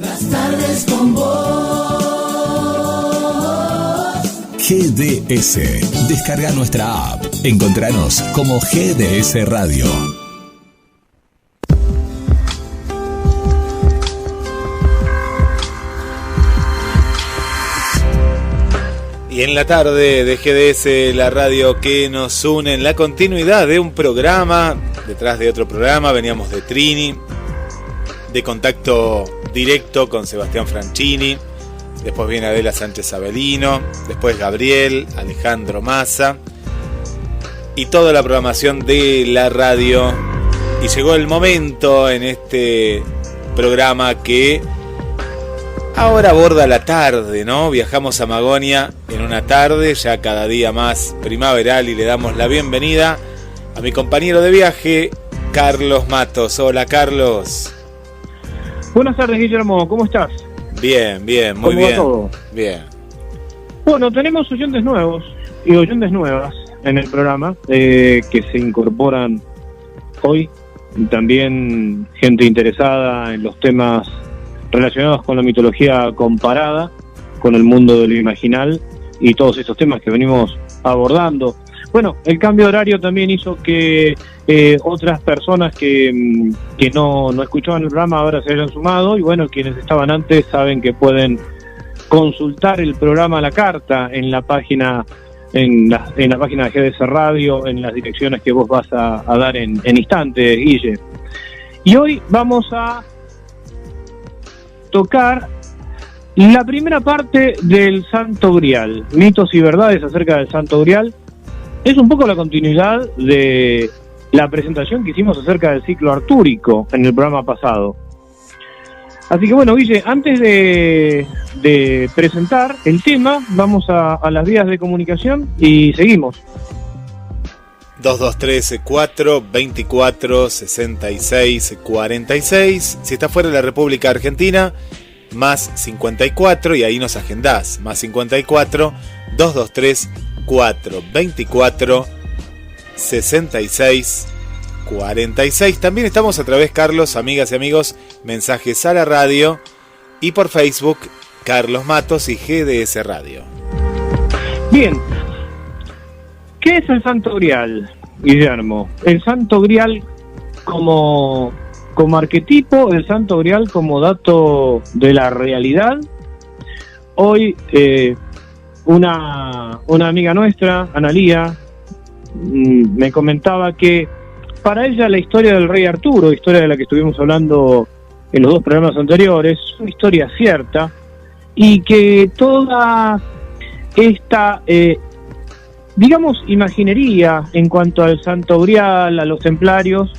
Las tardes con vos. GDS. Descarga nuestra app. Encontranos como GDS Radio. Y en la tarde de GDS, la radio que nos une en la continuidad de un programa, detrás de otro programa, veníamos de Trini, de Contacto Directo con Sebastián Franchini, después viene Adela Sánchez Avelino, después Gabriel, Alejandro Massa y toda la programación de la radio. Y llegó el momento en este programa que ahora aborda la tarde, ¿no? Viajamos a Magonia en una tarde ya cada día más primaveral y le damos la bienvenida a mi compañero de viaje, Carlos Matos. Hola, Carlos. Buenas tardes, Guillermo, ¿cómo estás? Bien, bien, muy bien. ¿Cómo va todo? Bien. Bueno, tenemos oyentes nuevos y oyentes nuevas en el programa que se incorporan hoy. También gente interesada en los temas relacionados con la mitología comparada, con el mundo de lo imaginal y todos estos temas que venimos abordando. Bueno, el cambio de horario también hizo que otras personas que no escuchaban el programa ahora se hayan sumado, y bueno, quienes estaban antes saben que pueden consultar el programa a la carta en la página en la página de GDS Radio, en las direcciones que vos vas a dar en instantes, Guille. Y hoy vamos a tocar la primera parte del Santo Grial, mitos y verdades acerca del Santo Grial. Es un poco la continuidad de la presentación que hicimos acerca del ciclo artúrico en el programa pasado. Así que bueno, Guille, antes de presentar el tema, vamos a las vías de comunicación y seguimos. 2234-24-66-46. Si está fuera de la República Argentina, más 54, y ahí nos agendás. Más 54 223 424 66 46. También estamos a través, Carlos, amigas y amigos, mensajes a la radio y por Facebook, Carlos Matos y GDS Radio. Bien, ¿qué es el Santo Grial, Guillermo? El Santo Grial como arquetipo, el Santo Grial como dato de la realidad. Hoy una amiga nuestra, Analía, me comentaba que para ella la historia del rey Arturo, historia de la que estuvimos hablando en los dos programas anteriores, es una historia cierta, y que toda esta digamos imaginería en cuanto al Santo Grial, a los templarios,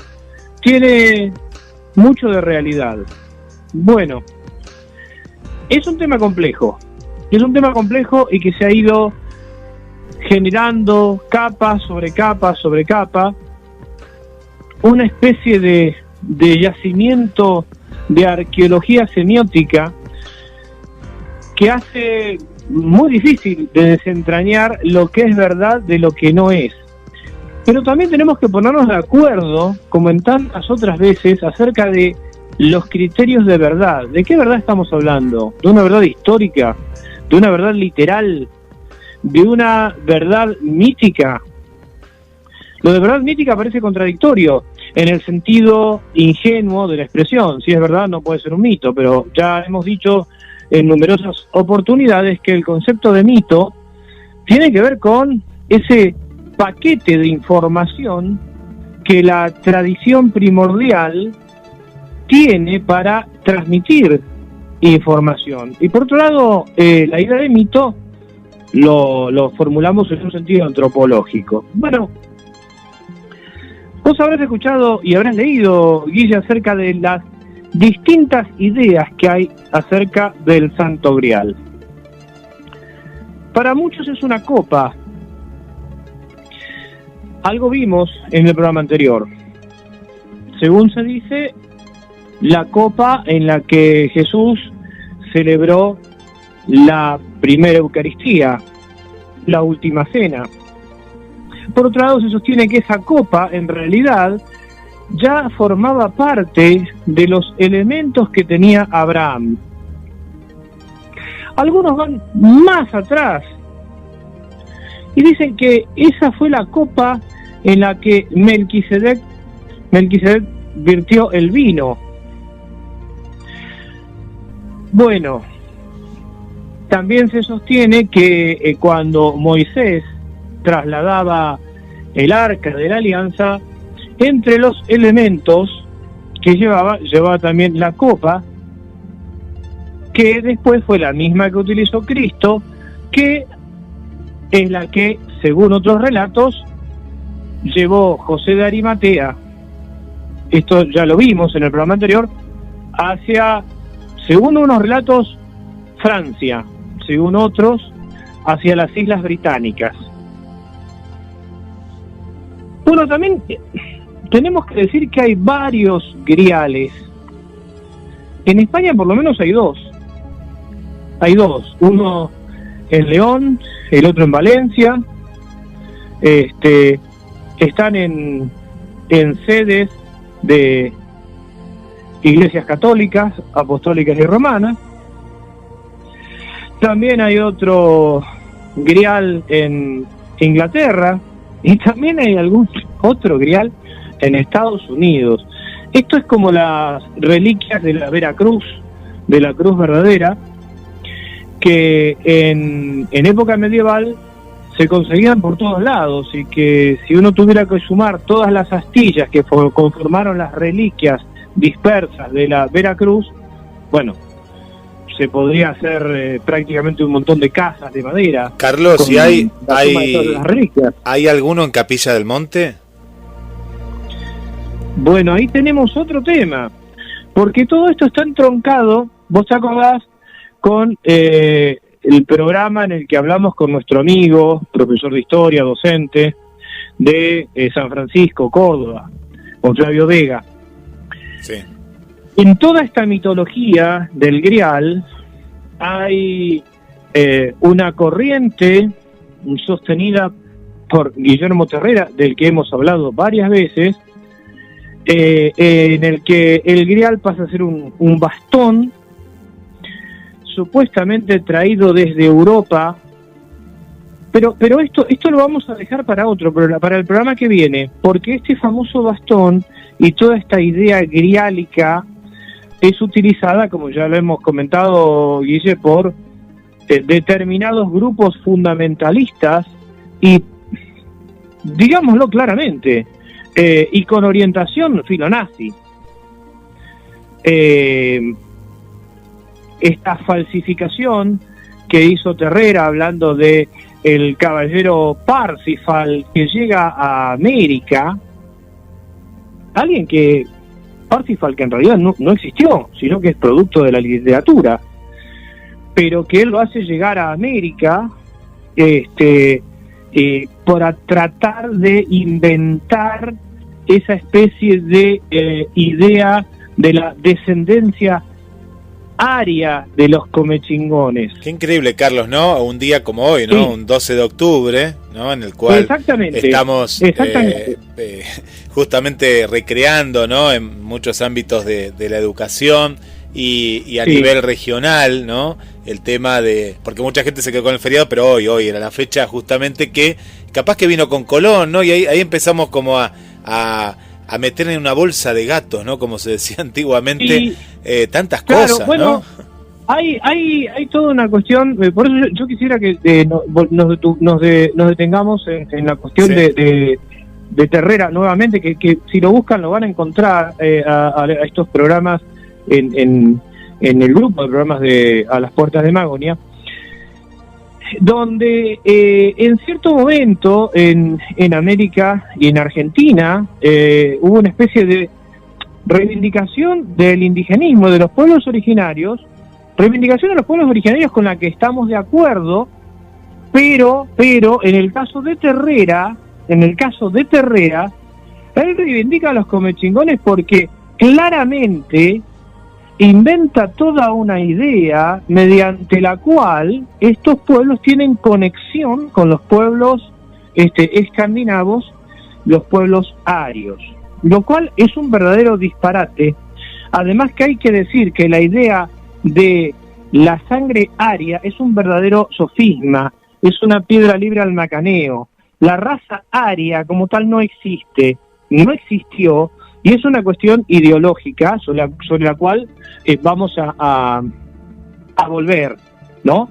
tiene mucho de realidad. Bueno, es un tema complejo y que se ha ido generando capa sobre capa sobre capa, una especie de yacimiento de arqueología semiótica que hace muy difícil de desentrañar lo que es verdad de lo que no es. Pero también tenemos que ponernos de acuerdo, como en tantas otras veces, acerca de los criterios de verdad. ¿De qué verdad estamos hablando? ¿De una verdad histórica? ¿De una verdad literal? ¿De una verdad mítica? Lo de verdad mítica parece contradictorio en el sentido ingenuo de la expresión. Si es verdad, no puede ser un mito, pero ya hemos dicho en numerosas oportunidades que el concepto de mito tiene que ver con ese paquete de información que la tradición primordial tiene para transmitir información. Y por otro lado, la idea de mito lo formulamos en un sentido antropológico. Bueno, vos habrás escuchado y habrás leído, Guille, acerca de las distintas ideas que hay acerca del Santo Grial. Para muchos es una copa. Algo vimos en el programa anterior. Según se dice, la copa en la que Jesús celebró la primera Eucaristía, la última cena. Por otro lado, se sostiene que esa copa, en realidad, ya formaba parte de los elementos que tenía Abraham. Algunos van más atrás y dicen que esa fue la copa en la que Melquisedec virtió el vino. Bueno, también se sostiene que cuando Moisés trasladaba el arca de la alianza, entre los elementos que llevaba también la copa, que después fue la misma que utilizó Cristo, que es la que, según otros relatos, llevó José de Arimatea, esto ya lo vimos en el programa anterior, hacia, según unos relatos, Francia, según otros, hacia las Islas Británicas. Bueno, también tenemos que decir que hay varios griales. En España por lo menos hay dos. Hay dos, uno en León, el otro en Valencia. Están en sedes de iglesias católicas, apostólicas y romanas. También hay otro grial en Inglaterra y también hay algún otro grial en Estados Unidos. Esto es como las reliquias de la Veracruz, de la cruz verdadera, que en época medieval se conseguían por todos lados, y que si uno tuviera que sumar todas las astillas que conformaron las reliquias dispersas de la Veracruz, bueno, se podría hacer prácticamente un montón de casas de madera. Carlos, ¿y hay alguno en Capilla del Monte? Bueno, ahí tenemos otro tema, porque todo esto está entroncado, vos te acordás, con el programa en el que hablamos con nuestro amigo, profesor de historia, docente de San Francisco, Córdoba, con Flavio Vega. Sí. En toda esta mitología del Grial hay una corriente sostenida por Guillermo Terrera, del que hemos hablado varias veces, en el que el Grial pasa a ser un bastón supuestamente traído desde Europa, pero esto lo vamos a dejar para el programa que viene, porque este famoso bastón y toda esta idea griálica es utilizada, como ya lo hemos comentado, Guille, por determinados grupos fundamentalistas y, digámoslo claramente, y con orientación filonazi. Esta falsificación que hizo Terrera hablando de el caballero Parsifal que llega a América, Parsifal que en realidad no existió, sino que es producto de la literatura, pero que él lo hace llegar a América para tratar de inventar esa especie de idea de la descendencia aria de los comechingones. Qué increíble, Carlos, ¿no? Un día como hoy, ¿no? Sí. Un 12 de octubre, ¿no? En el cual estamos justamente recreando, ¿no? En muchos ámbitos de la educación y a nivel regional, ¿no? El tema de... Porque mucha gente se quedó con el feriado, pero hoy era la fecha justamente que capaz que vino con Colón, ¿no? Y ahí empezamos como a meter en una bolsa de gatos, ¿no? Como se decía antiguamente, tantas cosas, bueno, ¿no? Hay toda una cuestión, por eso yo quisiera que nos detengamos en la cuestión de Terrera nuevamente, que si lo buscan lo van a encontrar a estos programas en el grupo de programas de A las Puertas de Magonia, donde en cierto momento en América y en Argentina hubo una especie de reivindicación del indigenismo, de los pueblos originarios, reivindicación de los pueblos originarios con la que estamos de acuerdo, pero en el caso de Terrera, él reivindica a los comechingones porque claramente inventa toda una idea mediante la cual estos pueblos tienen conexión con los pueblos escandinavos, los pueblos arios. lo cual es un verdadero disparate. Además que hay que decir que la idea de la sangre aria es un verdadero sofisma, es una piedra libre al macaneo. La raza aria como tal no existe, no existió, y es una cuestión ideológica sobre la cual vamos a volver, ¿no?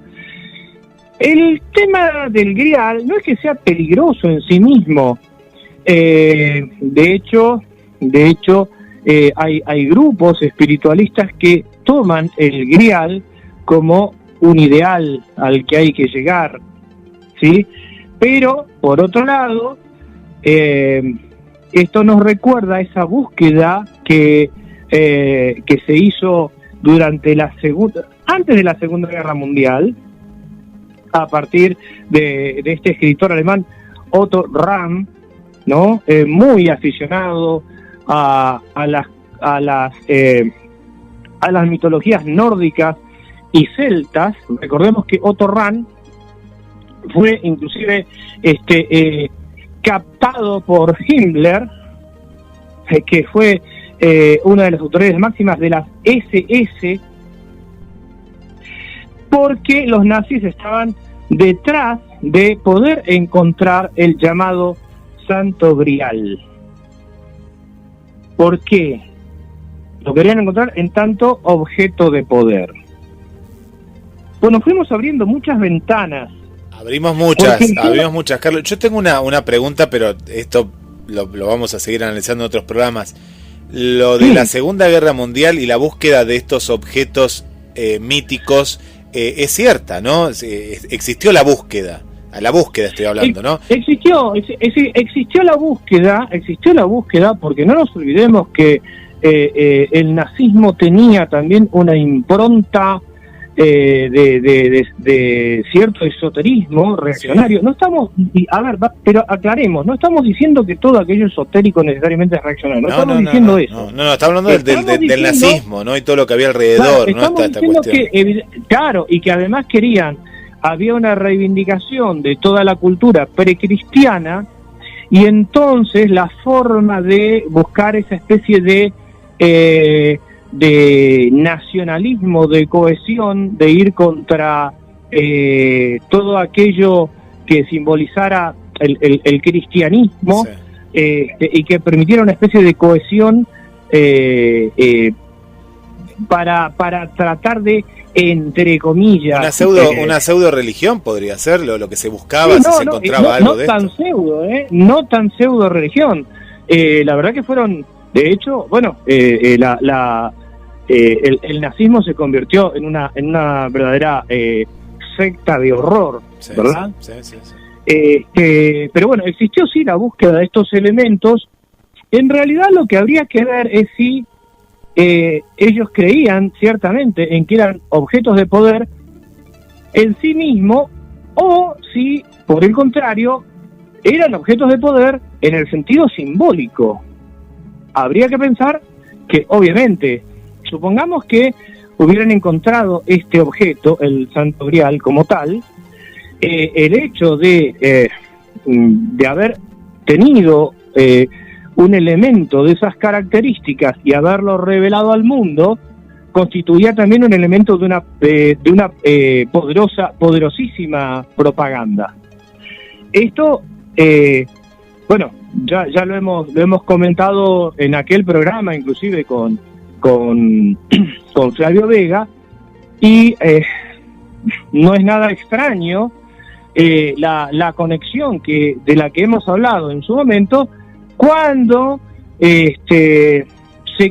El tema del Grial no es que sea peligroso en sí mismo. De hecho, hay grupos espiritualistas que toman el Grial como un ideal al que hay que llegar, ¿sí? Pero, por otro lado, esto nos recuerda esa búsqueda que se hizo antes de la Segunda Guerra Mundial, a partir de este escritor alemán Otto Rahn, ¿no? Muy aficionado a las mitologías nórdicas y celtas. Recordemos que Otto Rahn fue inclusive captado por Himmler, que fue una de las autoridades máximas de las SS, porque los nazis estaban detrás de poder encontrar el llamado Santo Grial. ¿Por qué? Lo querían encontrar en tanto objeto de poder. Bueno, fuimos abriendo muchas ventanas. Abrimos muchas, Carlos. Yo tengo una pregunta, pero esto lo vamos a seguir analizando en otros programas. Lo de la Segunda Guerra Mundial y la búsqueda de estos objetos míticos es cierta, ¿no? Existió la búsqueda. A la búsqueda estoy hablando, ¿no? Existió la búsqueda, porque no nos olvidemos que el nazismo tenía también una impronta de cierto esoterismo reaccionario. Sí. No estamos, pero aclaremos, no estamos diciendo que todo aquello esotérico necesariamente es reaccionario, no estamos diciendo eso. No, estamos hablando del nazismo, ¿no? Y todo lo que había alrededor, claro, ¿no? Esta cuestión. Y que además había una reivindicación de toda la cultura precristiana, y entonces la forma de buscar esa especie de nacionalismo, de cohesión, de ir contra todo aquello que simbolizara el cristianismo, sí. Y que permitiera una especie de cohesión para tratar de, entre comillas, una pseudo religión podría ser lo que se buscaba, sí, se encontraba algo de esto. No tan pseudo religión. La verdad que fueron, de hecho, el nazismo se convirtió en una verdadera secta de horror, sí, ¿verdad? Sí. Pero bueno, existió sí la búsqueda de estos elementos. En realidad lo que habría que ver es si ellos creían ciertamente en que eran objetos de poder en sí mismo, o si, por el contrario, eran objetos de poder en el sentido simbólico. Habría que pensar que, obviamente, supongamos que hubieran encontrado este objeto, el Santo Grial como tal, el hecho de haber tenido un elemento de esas características y haberlo revelado al mundo, constituía también un elemento de una poderosísima propaganda. Esto, ya lo hemos comentado en aquel programa, inclusive con Flavio Vega, y no es nada extraño la conexión de la que hemos hablado en su momento, cuando se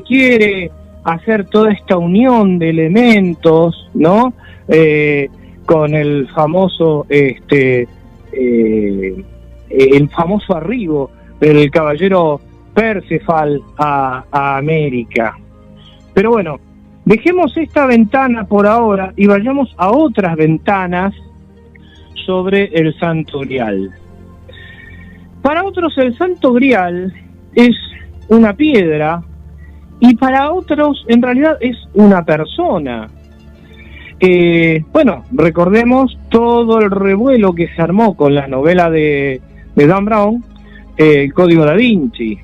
quiere hacer toda esta unión de elementos, ¿no? Con el famoso arribo del caballero Perceval a América. Pero bueno, dejemos esta ventana por ahora y vayamos a otras ventanas sobre el Santo Grial. Para otros el Santo Grial es una piedra, y para otros en realidad es una persona. Recordemos todo el revuelo que se armó con la novela de Dan Brown, El Código Da Vinci,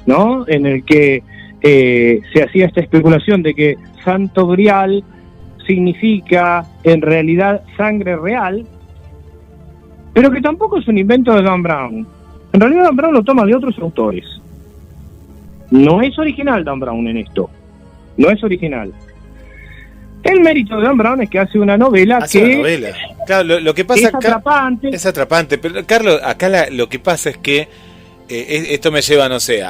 ¿no? En el que se hacía esta especulación de que Santo Grial significa en realidad sangre real, pero que tampoco es un invento de Dan Brown. En realidad Dan Brown lo toma de otros autores. No es original Dan Brown en esto. No es original. El mérito de Dan Brown es que hace una novela Claro, lo que pasa es atrapante. Es atrapante, pero Carlos, acá lo que pasa es que esto me lleva, no sé,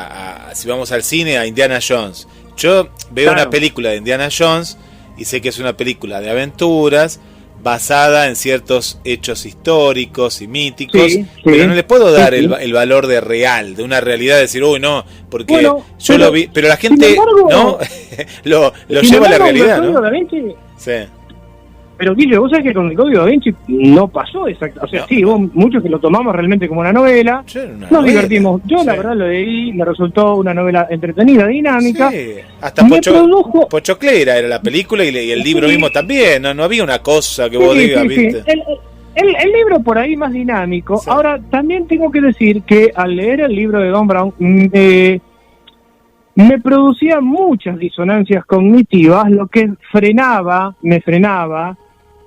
si vamos al cine, a Indiana Jones. Yo veo una película de Indiana Jones y sé que es una película de aventuras basada en ciertos hechos históricos y míticos, pero no le puedo dar el valor de real, de una realidad, de decir, uy, no, porque yo lo vi, pero la gente embargo, no lo lleva a la realidad, ¿no? Sí. Pero Guillo, vos sabés que con el Código Da Vinci no pasó exacto, o sea, sí, hubo muchos que lo tomamos realmente como una novela, nos divertimos, yo la verdad lo leí, me resultó una novela entretenida, dinámica, hasta Pochoclera era la película y el libro mismo también, no había una cosa que vos digas, ¿viste? El libro por ahí más dinámico. Ahora, también tengo que decir que al leer el libro de Dan Brown me producía muchas disonancias cognitivas, lo que me frenaba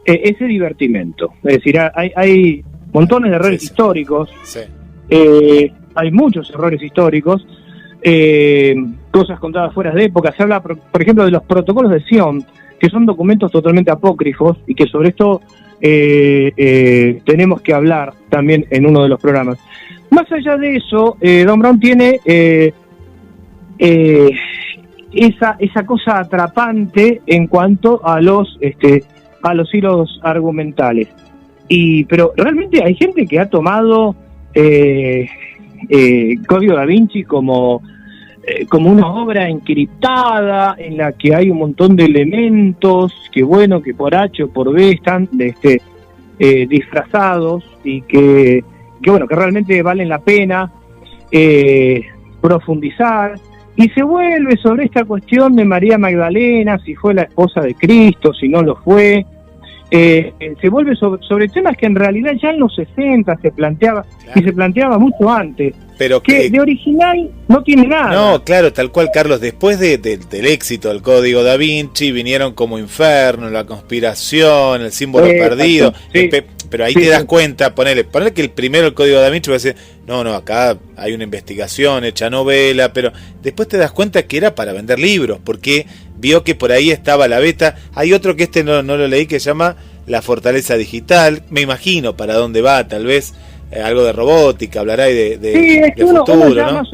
ese divertimento. Es decir, hay montones de errores históricos, hay muchos errores históricos, cosas contadas fuera de época. Se habla, por ejemplo, de los protocolos de Sion, que son documentos totalmente apócrifos y que sobre esto tenemos que hablar también en uno de los programas. Más allá de eso, Dan Brown tiene esa cosa atrapante en cuanto a los hilos argumentales. Pero realmente hay gente que ha tomado Código Da Vinci como una obra encriptada en la que hay un montón de elementos que por H o por B están disfrazados y que realmente valen la pena profundizar, y se vuelve sobre esta cuestión de María Magdalena, si fue la esposa de Cristo, si no lo fue. Se vuelve sobre temas que en realidad ya en los 60 se planteaba, y se planteaba mucho antes, pero que de original no tiene nada. No, claro, tal cual, Carlos, después del éxito del Código Da Vinci vinieron como Inferno, La Conspiración, El Símbolo Perdido, pero ahí te das cuenta, ponele que el primero, el Código Da Vinci, va a decir, no, acá hay una investigación hecha novela, pero después te das cuenta que era para vender libros, porque vio que por ahí estaba la beta. Hay otro que no lo leí, que se llama La Fortaleza Digital, me imagino para dónde va, tal vez algo de robótica, hablará de es que uno ya ¿no? más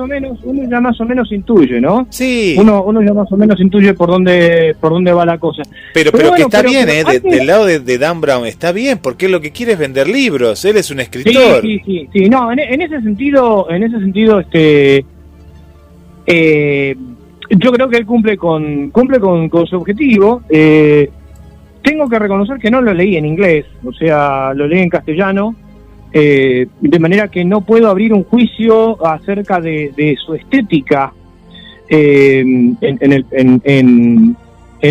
o menos intuye, ¿no? Sí. Uno ya más o menos intuye por dónde va la cosa. Pero que está bien, del lado de Dan Brown está bien, porque lo que quiere es vender libros, él es un escritor. Sí, no, en ese sentido, yo creo que él cumple con su objetivo. Tengo que reconocer que no lo leí en inglés, o sea, lo leí en castellano, de manera que no puedo abrir un juicio acerca de su estética en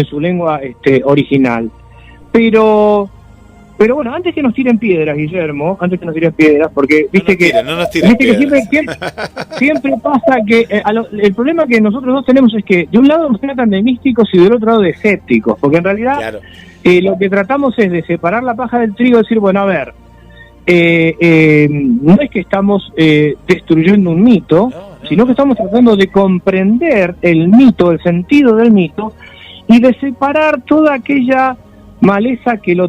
su lengua original. Pero bueno, antes que nos tiren piedras, Guillermo, porque viste que siempre pasa que el problema que nosotros dos tenemos es que de un lado nos tratan de místicos y del otro lado de escépticos, porque en realidad lo que tratamos es de separar la paja del trigo y decir, bueno, a ver, no es que estamos destruyendo un mito, sino que estamos tratando de comprender el mito, el sentido del mito, y de separar toda aquella maleza que lo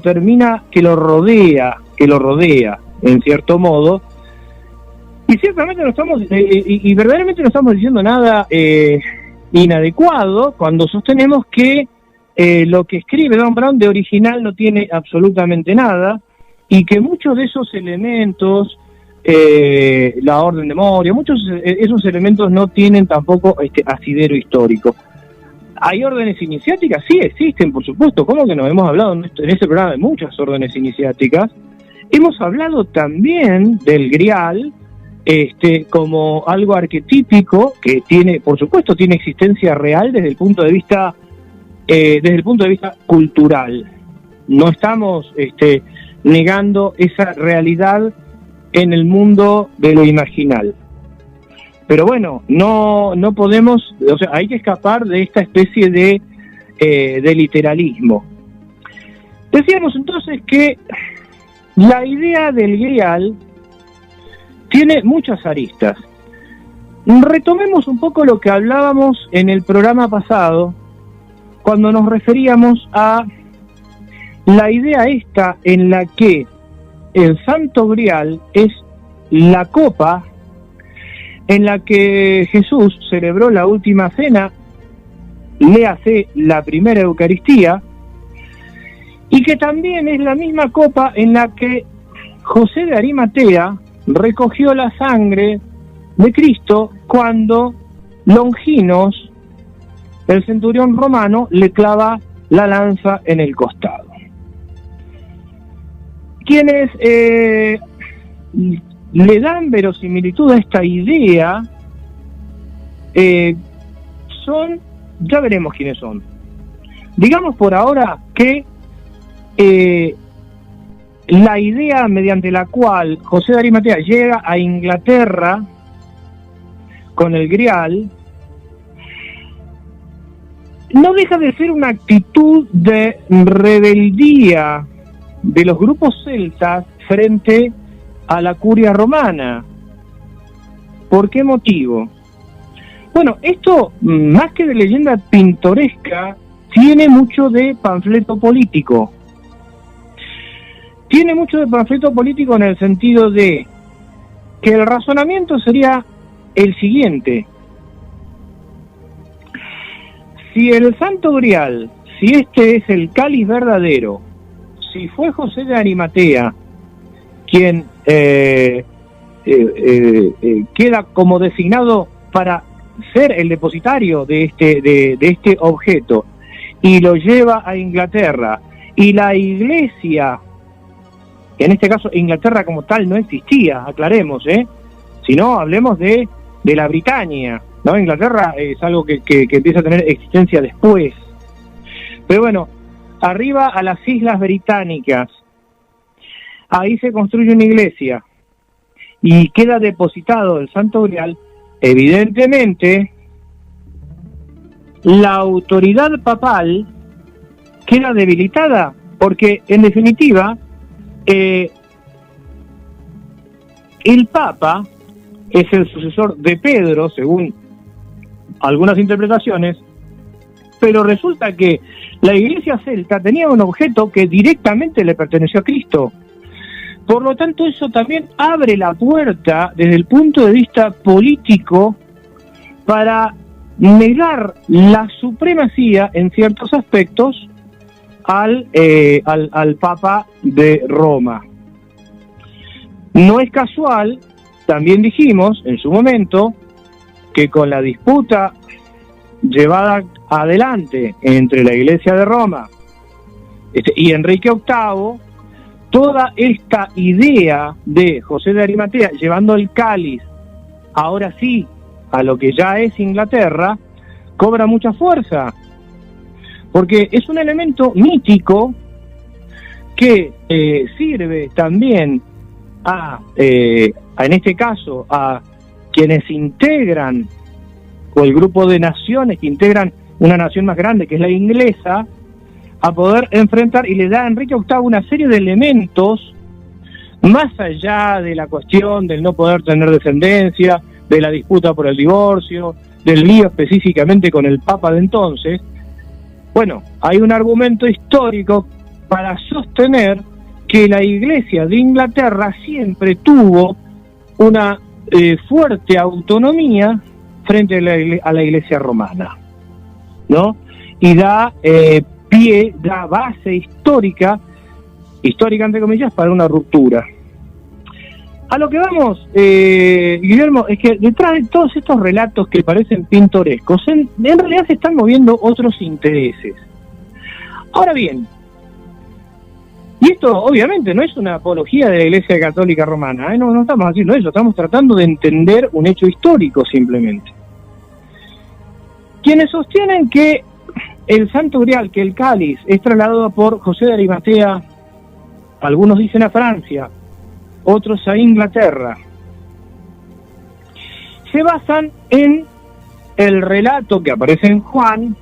rodea en cierto modo. Y ciertamente no estamos y verdaderamente no estamos diciendo nada inadecuado cuando sostenemos que lo que escribe Dan Brown de original no tiene absolutamente nada, y que muchos de esos elementos, la orden de Moria, muchos esos elementos no tienen tampoco asidero histórico. ¿Hay órdenes iniciáticas? Sí, existen, por supuesto. ¿Cómo que no? Hemos hablado en este programa de muchas órdenes iniciáticas. Hemos hablado también del Grial como algo arquetípico que tiene, por supuesto, tiene existencia real desde el punto de vista cultural. No estamos negando esa realidad en el mundo de lo imaginal. Pero bueno, no podemos, o sea, hay que escapar de esta especie de literalismo. Decíamos entonces que la idea del grial tiene muchas aristas. Retomemos un poco lo que hablábamos en el programa pasado, cuando nos referíamos a la idea esta en la que el Santo Grial es la copa en la que Jesús celebró la última cena, léase la primera Eucaristía, y que también es la misma copa en la que José de Arimatea recogió la sangre de Cristo cuando Longinos, el centurión romano, le clava la lanza en el costado. Quienes le dan verosimilitud a esta idea son, ya veremos quiénes son. Digamos por ahora que la idea mediante la cual José de Arimatea llega a Inglaterra con el grial no deja de ser una actitud de rebeldía de los grupos celtas frente a la curia romana. ¿Por qué motivo? Bueno, esto, más que de leyenda pintoresca, tiene mucho de panfleto político. Tiene mucho de panfleto político en el sentido de que el razonamiento sería el siguiente. Si el Santo Grial, si este es el cáliz verdadero, si fue José de Arimatea quien queda como designado para ser el depositario de este objeto y lo lleva a Inglaterra, y la Iglesia, en este caso Inglaterra como tal no existía, aclaremos, sino hablemos de la Britania, ¿no? Inglaterra es algo que empieza a tener existencia después. Pero bueno, arriba a las Islas Británicas, ahí se construye una iglesia y queda depositado el Santo Grial. Evidentemente, la autoridad papal queda debilitada, porque en definitiva el Papa es el sucesor de Pedro, según algunas interpretaciones, pero resulta que la iglesia celta tenía un objeto que directamente le perteneció a Cristo. Por lo tanto, eso también abre la puerta desde el punto de vista político para negar la supremacía en ciertos aspectos al Papa de Roma. No es casual, también dijimos en su momento, que con la disputa llevada adelante entre la Iglesia de Roma y Enrique VIII, toda esta idea de José de Arimatea llevando el cáliz, ahora sí, a lo que ya es Inglaterra, cobra mucha fuerza, porque es un elemento mítico que sirve también en este caso, a quienes integran, o el grupo de naciones que integran una nación más grande, que es la inglesa, a poder enfrentar, y le da a Enrique VIII una serie de elementos, más allá de la cuestión del no poder tener descendencia, de la disputa por el divorcio, del lío específicamente con el Papa de entonces. Bueno, hay un argumento histórico para sostener que la Iglesia de Inglaterra siempre tuvo una fuerte autonomía frente a la Iglesia romana, ¿no? Y da pie, da base histórica entre comillas, para una ruptura. A lo que vamos, Guillermo, es que detrás de todos estos relatos que parecen pintorescos, en realidad se están moviendo otros intereses. Ahora bien, y esto obviamente no es una apología de la Iglesia Católica Romana, no estamos haciendo eso, estamos tratando de entender un hecho histórico simplemente. Quienes sostienen que el Santo Grial, que el cáliz, es trasladado por José de Arimatea, algunos dicen a Francia, otros a Inglaterra, se basan en el relato que aparece en Juan,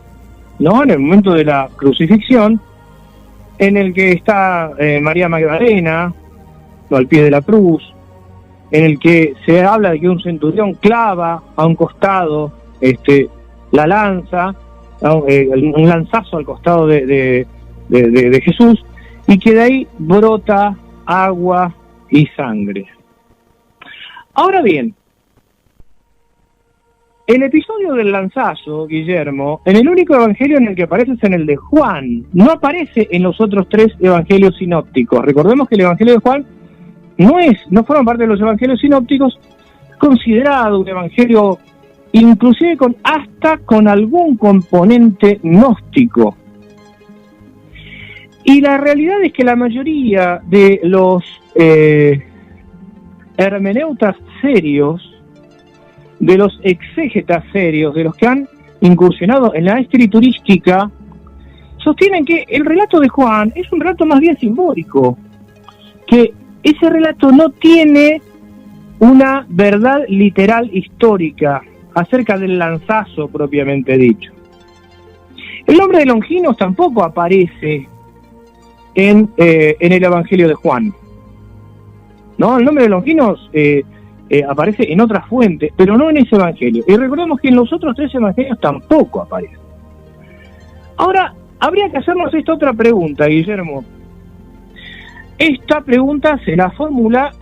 ¿no? En el momento de la crucifixión, en el que está María Magdalena, ¿no?, al pie de la cruz, en el que se habla de que un centurión clava a un costado la lanza, un lanzazo al costado de Jesús, y que de ahí brota agua y sangre. Ahora bien, el episodio del lanzazo, Guillermo, en el único evangelio en el que aparece es en el de Juan, no aparece en los otros 3 evangelios sinópticos. Recordemos que el evangelio de Juan no forma parte de los evangelios sinópticos, considerado un evangelio inclusive hasta con algún componente gnóstico. Y la realidad es que la mayoría de los hermeneutas serios, de los exégetas serios, de los que han incursionado en la escriturística, sostienen que el relato de Juan es un relato más bien simbólico, que ese relato no tiene una verdad literal histórica acerca del lanzazo propiamente dicho. El nombre de Longinos tampoco aparece en el Evangelio de Juan, ¿no? El nombre de Longinos aparece en otras fuentes, pero no en ese Evangelio. Y recordemos que en los otros 3 Evangelios tampoco aparece. Ahora, habría que hacernos esta otra pregunta, Guillermo. Esta pregunta se la formula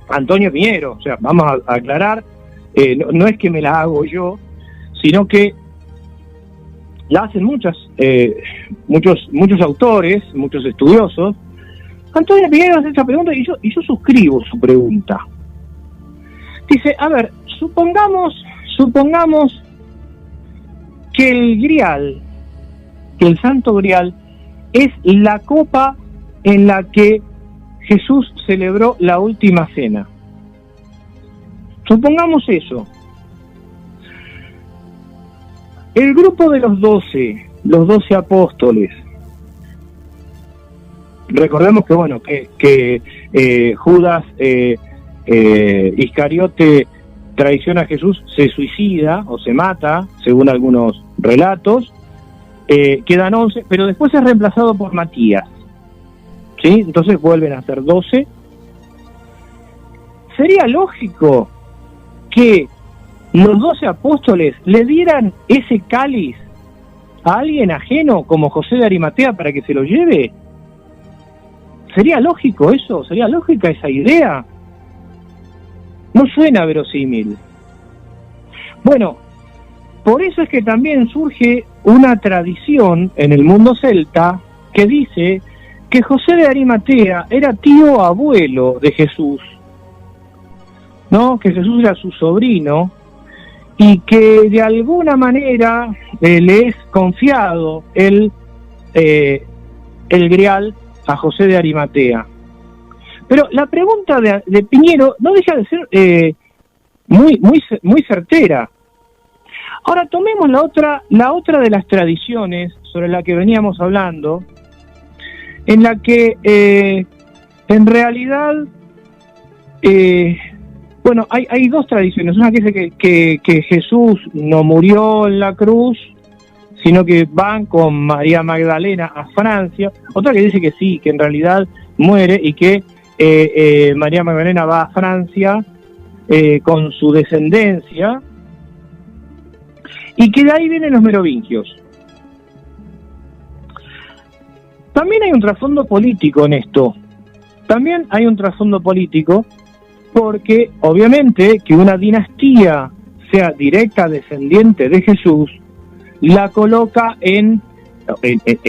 Antonio Piñero. O sea, vamos a aclarar, no es que me la hago yo, sino que la hacen muchos autores, muchos estudiosos. Antonio Piñero hace esta pregunta y yo suscribo su pregunta. Dice, a ver, supongamos que el Grial, que el Santo Grial es la copa en la que Jesús celebró la última cena. Supongamos eso. El grupo de los 12 apóstoles, recordemos que bueno, que Judas Iscariote traiciona a Jesús, se suicida o se mata, según algunos relatos, quedan 11, pero después es reemplazado por Matías, ¿sí? Entonces vuelven a ser 12. Sería lógico que los 12 apóstoles le dieran ese cáliz a alguien ajeno como José de Arimatea para que se lo lleve. ¿Sería lógico eso? ¿Sería lógica esa idea? No suena verosímil. Bueno, por eso es que también surge una tradición en el mundo celta que dice que José de Arimatea era tío abuelo de Jesús, ¿no? Que Jesús era su sobrino y que de alguna manera le es confiado el Grial a José de Arimatea. Pero la pregunta de Piñero no deja de ser muy certera. Ahora tomemos la otra de las tradiciones sobre la que veníamos hablando, en la que en realidad bueno, hay 2 tradiciones. Una que dice que Jesús no murió en la cruz, sino que van con María Magdalena a Francia. Otra que dice que sí, que en realidad muere y que María Magdalena va a Francia con su descendencia, y que de ahí vienen los merovingios. También hay un trasfondo político en esto. También hay un trasfondo político porque obviamente que una dinastía sea directa descendiente de Jesús la coloca en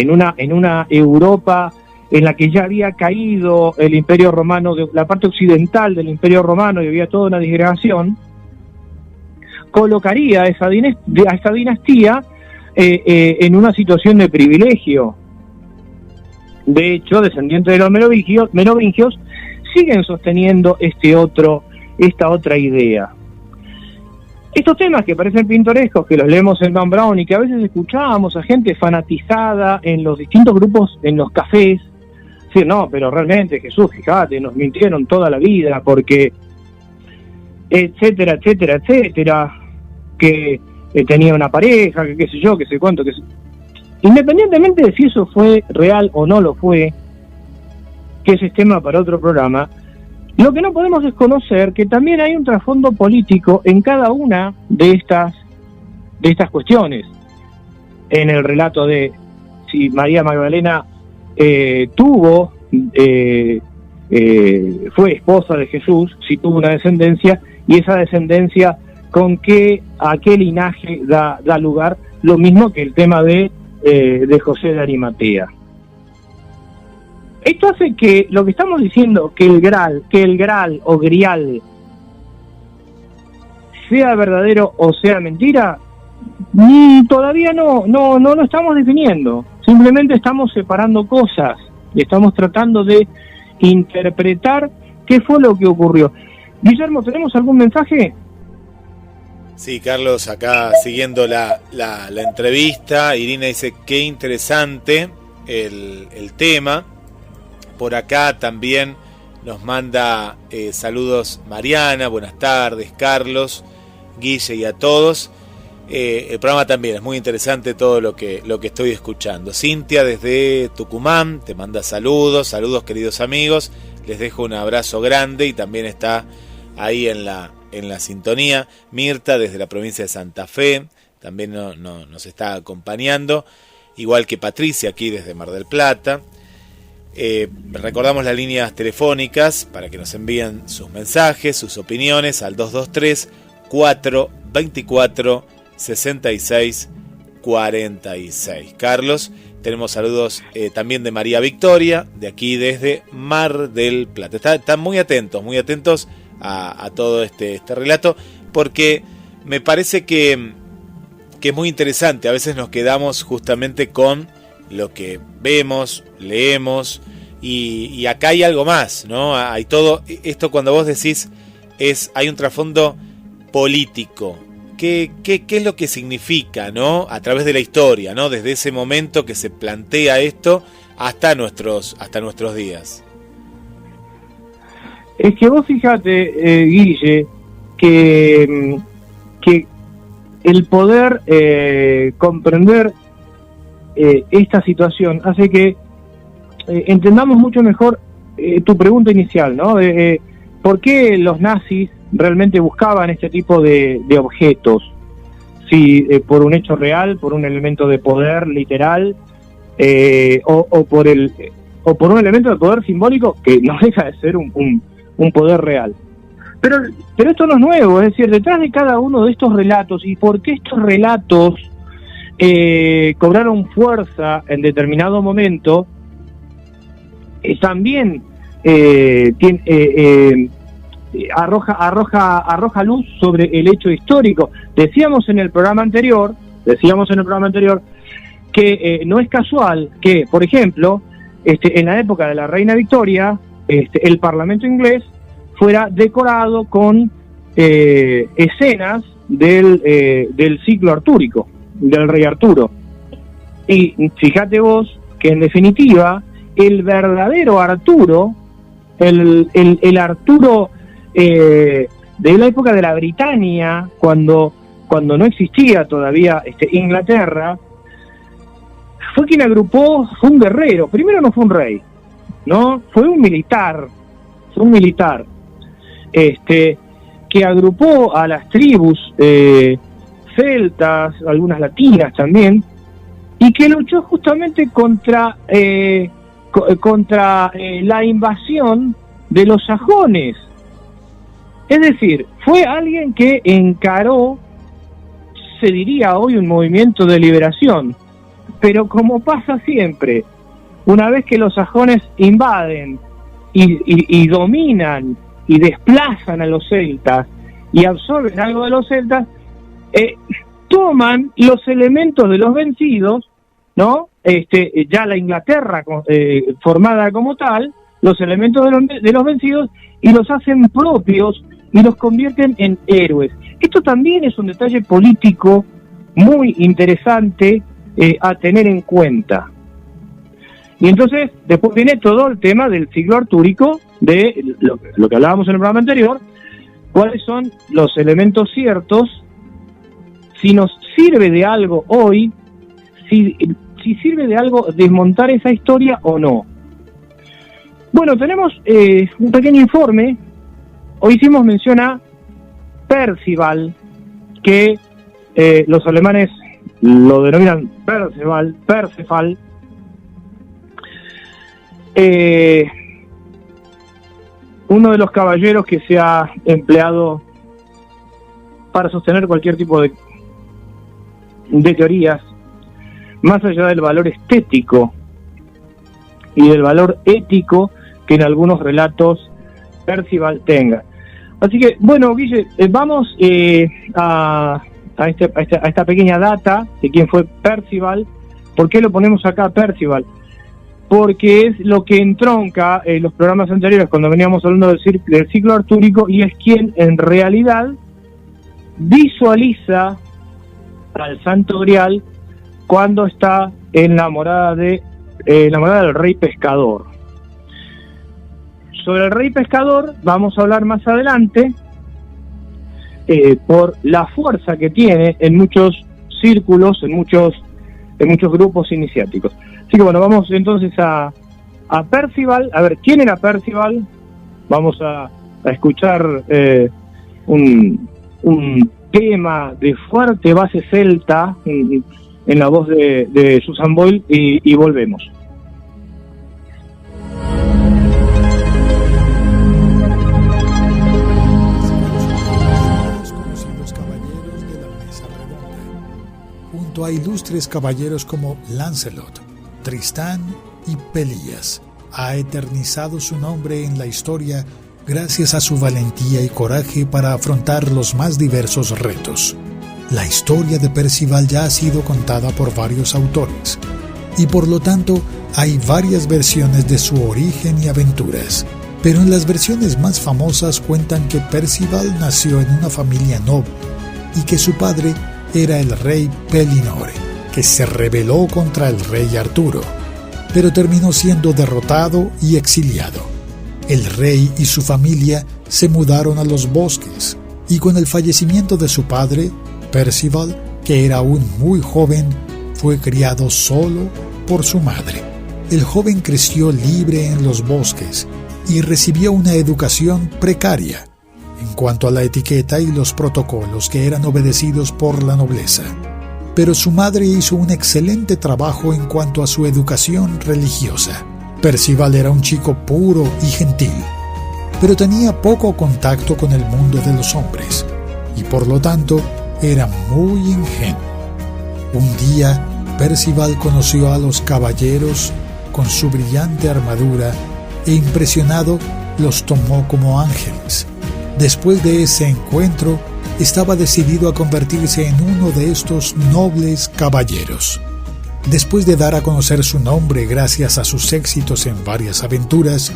una Europa en la que ya había caído el Imperio Romano, la parte occidental del Imperio Romano, y había toda una disgregación. Colocaría a esa dinastía en una situación de privilegio. De hecho, descendientes de los merovingios siguen sosteniendo esta otra idea. Estos temas que parecen pintorescos, que los leemos en Dan Brown y que a veces escuchábamos a gente fanatizada en los distintos grupos, en los cafés, decir, no, pero realmente Jesús, fíjate, nos mintieron toda la vida porque etcétera, etcétera, etcétera, que tenía una pareja, que qué sé yo, que sé cuánto, independientemente de si eso fue real o no lo fue, que ese es tema para otro programa, lo que no podemos desconocer que también hay un trasfondo político en cada una de estas cuestiones. En el relato de si María Magdalena fue esposa de Jesús, si tuvo una descendencia, y esa descendencia con a qué linaje da lugar, lo mismo que el tema de José de Arimatea. Esto hace que lo que estamos diciendo, que el Graal o Grial sea verdadero o sea mentira, todavía no lo estamos definiendo. Simplemente estamos separando cosas y estamos tratando de interpretar qué fue lo que ocurrió. Guillermo, ¿tenemos algún mensaje? Sí, Carlos, acá siguiendo la entrevista, Irina dice, qué interesante el tema. Por acá también nos manda saludos Mariana, buenas tardes, Carlos, Guille y a todos. El programa también es muy interesante, todo lo que estoy escuchando. Cintia desde Tucumán te manda saludos queridos amigos, les dejo un abrazo grande y también está ahí en la sintonía. Mirta desde la provincia de Santa Fe también nos está acompañando, igual que Patricia aquí desde Mar del Plata. Recordamos las líneas telefónicas para que nos envíen sus mensajes, sus opiniones al 223-424-6646. Carlos, tenemos saludos también de María Victoria, de aquí desde Mar del Plata. Están muy atentos a todo este relato, porque me parece que es muy interesante. A veces nos quedamos justamente con lo que vemos, leemos, y acá hay algo más, ¿no? Hay todo esto, cuando vos decís hay un trasfondo político. ¿Qué es lo que significa, ¿no? A través de la historia, ¿no? Desde ese momento que se plantea esto hasta nuestros días. Es que vos fíjate, Guille, que el poder comprender esta situación hace que entendamos mucho mejor tu pregunta inicial, ¿no? ¿Por qué los nazis realmente buscaban este tipo de objetos? Si por un hecho real, por un elemento de poder literal, o por un elemento de poder simbólico que no deja de ser un poder real. Pero esto no es nuevo, es decir, detrás de cada uno de estos relatos, y por qué estos relatos cobraron fuerza en determinado momento, también arroja luz sobre el hecho histórico. Decíamos en el programa anterior que no es casual que, por ejemplo, en la época de la Reina Victoria, el Parlamento inglés fuera decorado con escenas del ciclo artúrico, del rey Arturo. Y fíjate vos que en definitiva el verdadero Arturo, el Arturo de la época de la Britania, cuando no existía todavía Inglaterra, fue quien agrupó, fue un guerrero. Primero no fue un rey, ¿no? Fue un militar, que agrupó a las tribus celtas, algunas latinas también, y que luchó justamente contra la invasión de los sajones. Es decir, fue alguien que encaró, se diría hoy, un movimiento de liberación. Pero como pasa siempre, una vez que los sajones invaden y dominan y desplazan a los celtas y absorben algo de los celtas, toman los elementos de los vencidos, ¿no? Ya la Inglaterra formada como tal, los elementos de los vencidos, y los hacen propios y los convierten en héroes. Esto también es un detalle político muy interesante a tener en cuenta. Y entonces después viene todo el tema del ciclo artúrico, de lo que hablábamos en el programa anterior, cuáles son los elementos ciertos, si nos sirve de algo hoy, si sirve de algo desmontar esa historia o no. Bueno, tenemos un pequeño informe. Hoy hicimos mención a Percival, que los alemanes lo denominan Perceval. Uno de los caballeros que se ha empleado para sostener cualquier tipo de teorías, más allá del valor estético y del valor ético que en algunos relatos Percival tenga. Así que, bueno, Guille, vamos a esta pequeña data de quién fue Percival. ¿Por qué lo ponemos acá, Percival? Porque es lo que entronca en los programas anteriores cuando veníamos hablando del ciclo artúrico, y es quien en realidad visualiza al Santo Grial cuando está enamorada del rey pescador. Sobre el rey pescador vamos a hablar más adelante, por la fuerza que tiene en muchos círculos, en muchos grupos iniciáticos. Así que bueno, vamos entonces a Percival, a ver quién era Percival. Vamos a escuchar un tema de fuerte base celta en la voz de Susan Boyle y volvemos. A ilustres caballeros como Lancelot, Tristán y Pelías, ha eternizado su nombre en la historia gracias a su valentía y coraje para afrontar los más diversos retos. La historia de Percival ya ha sido contada por varios autores, y por lo tanto hay varias versiones de su origen y aventuras. Pero en las versiones más famosas cuentan que Percival nació en una familia noble y que su padre era el rey Pellinore, que se rebeló contra el rey Arturo, pero terminó siendo derrotado y exiliado. El rey y su familia se mudaron a los bosques, y con el fallecimiento de su padre, Percival, que era aún muy joven, fue criado solo por su madre. El joven creció libre en los bosques y recibió una educación precaria en cuanto a la etiqueta y los protocolos que eran obedecidos por la nobleza. Pero su madre hizo un excelente trabajo en cuanto a su educación religiosa. Percival era un chico puro y gentil, pero tenía poco contacto con el mundo de los hombres, y por lo tanto era muy ingenuo. Un día, Percival conoció a los caballeros con su brillante armadura e impresionado los tomó como ángeles. Después de ese encuentro, estaba decidido a convertirse en uno de estos nobles caballeros. Después de dar a conocer su nombre gracias a sus éxitos en varias aventuras,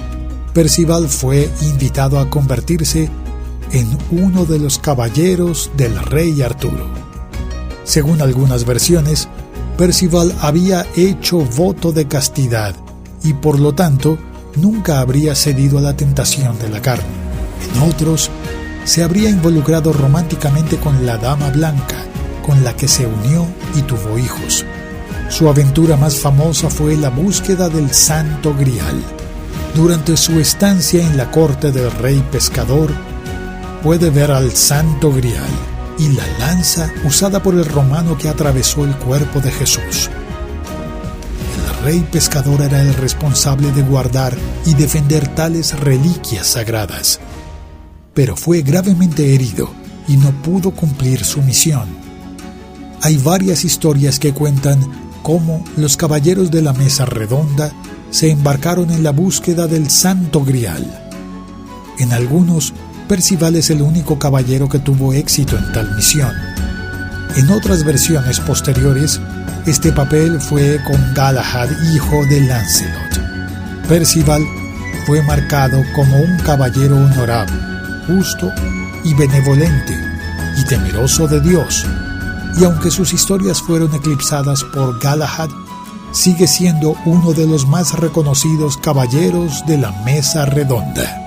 Percival fue invitado a convertirse en uno de los caballeros del rey Arturo. Según algunas versiones, Percival había hecho voto de castidad y por lo tanto nunca habría cedido a la tentación de la carne. En otros, se habría involucrado románticamente con la Dama Blanca, con la que se unió y tuvo hijos. Su aventura más famosa fue la búsqueda del Santo Grial. Durante su estancia en la corte del rey pescador, puede ver al Santo Grial y la lanza usada por el romano que atravesó el cuerpo de Jesús. El rey pescador era el responsable de guardar y defender tales reliquias sagradas, pero fue gravemente herido y no pudo cumplir su misión. Hay varias historias que cuentan cómo los caballeros de la Mesa Redonda se embarcaron en la búsqueda del Santo Grial. En algunos, Percival es el único caballero que tuvo éxito en tal misión. En otras versiones posteriores, este papel fue con Galahad, hijo de Lancelot. Percival fue marcado como un caballero honorable, justo y benevolente, y temeroso de Dios, y aunque sus historias fueron eclipsadas por Galahad, sigue siendo uno de los más reconocidos caballeros de la mesa redonda.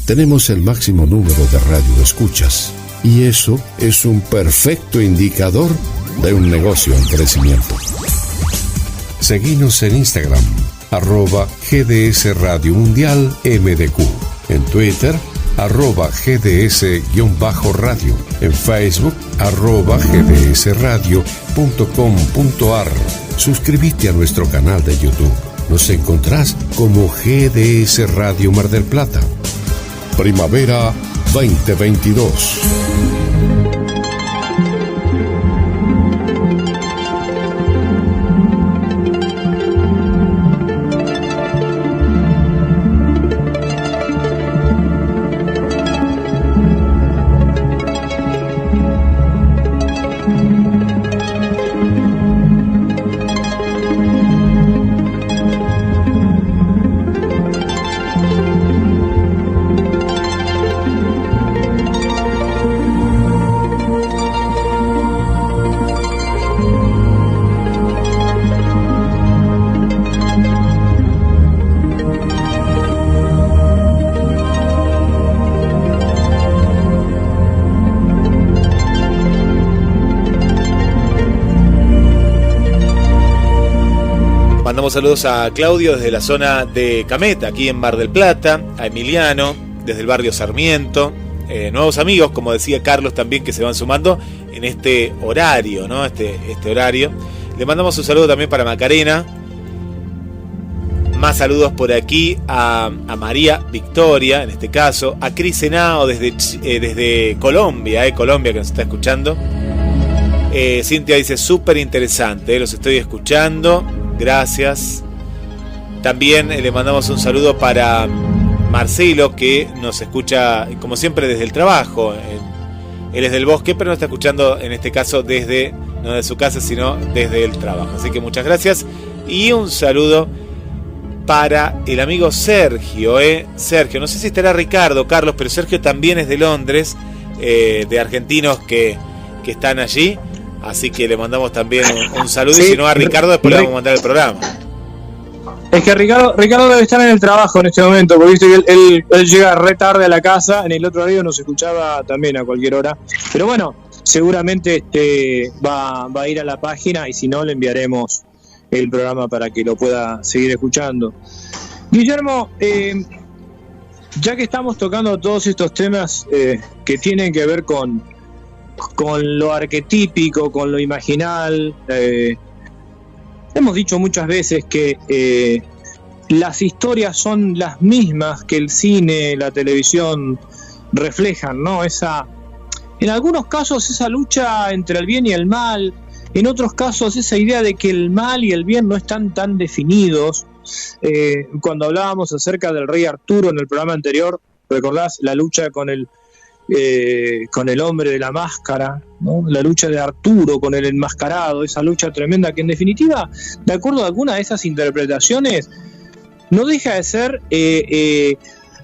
Tenemos el máximo número de radioescuchas y eso es un perfecto indicador de un negocio en crecimiento. Seguinos en Instagram, @GDS Radio Mundial MDQ, en Twitter, @GDS-radio, en Facebook, @gdsradio.com.ar. Suscríbete a nuestro canal de YouTube. Nos encontrás como GDS Radio Mar del Plata. Primavera 2022. mandamos saludos a Claudio desde la zona de Cameta, aquí en Mar del Plata, a Emiliano desde el barrio Sarmiento, nuevos amigos, como decía Carlos también, que se van sumando en este horario, ¿no? Este horario. Le mandamos un saludo también para Macarena. Más saludos por aquí a María Victoria, en este caso, a Cris Henao desde Colombia, Colombia, que nos está escuchando. Cintia dice, súper interesante, los estoy escuchando, gracias. También le mandamos un saludo para Marcelo, que nos escucha, como siempre, desde el trabajo. Él es del bosque, pero nos está escuchando, en este caso, no de su casa, sino desde el trabajo. Así que muchas gracias. Y un saludo para el amigo Sergio, Sergio, no sé si estará Ricardo, Carlos, pero Sergio también es de Londres, de argentinos que están allí, así que le mandamos también un saludo, sí, y si no a Ricardo después le vamos a mandar el programa. Es que Ricardo debe estar en el trabajo en este momento, porque viste que él llega re tarde a la casa, en el otro horario nos escuchaba también a cualquier hora, pero bueno, seguramente va a ir a la página y si no le enviaremos el programa para que lo pueda seguir escuchando. Guillermo, ya que estamos tocando todos estos temas que tienen que ver con lo arquetípico, con lo imaginal, hemos dicho muchas veces que las historias son las mismas que el cine, la televisión reflejan, ¿no? En algunos casos esa lucha entre el bien y el mal, en otros casos esa idea de que el mal y el bien no están tan definidos. Cuando hablábamos acerca del rey Arturo en el programa anterior, ¿recordás? La lucha con el hombre de la máscara, ¿no? La lucha de Arturo con el enmascarado, esa lucha tremenda que en definitiva, de acuerdo a alguna de esas interpretaciones, no deja de ser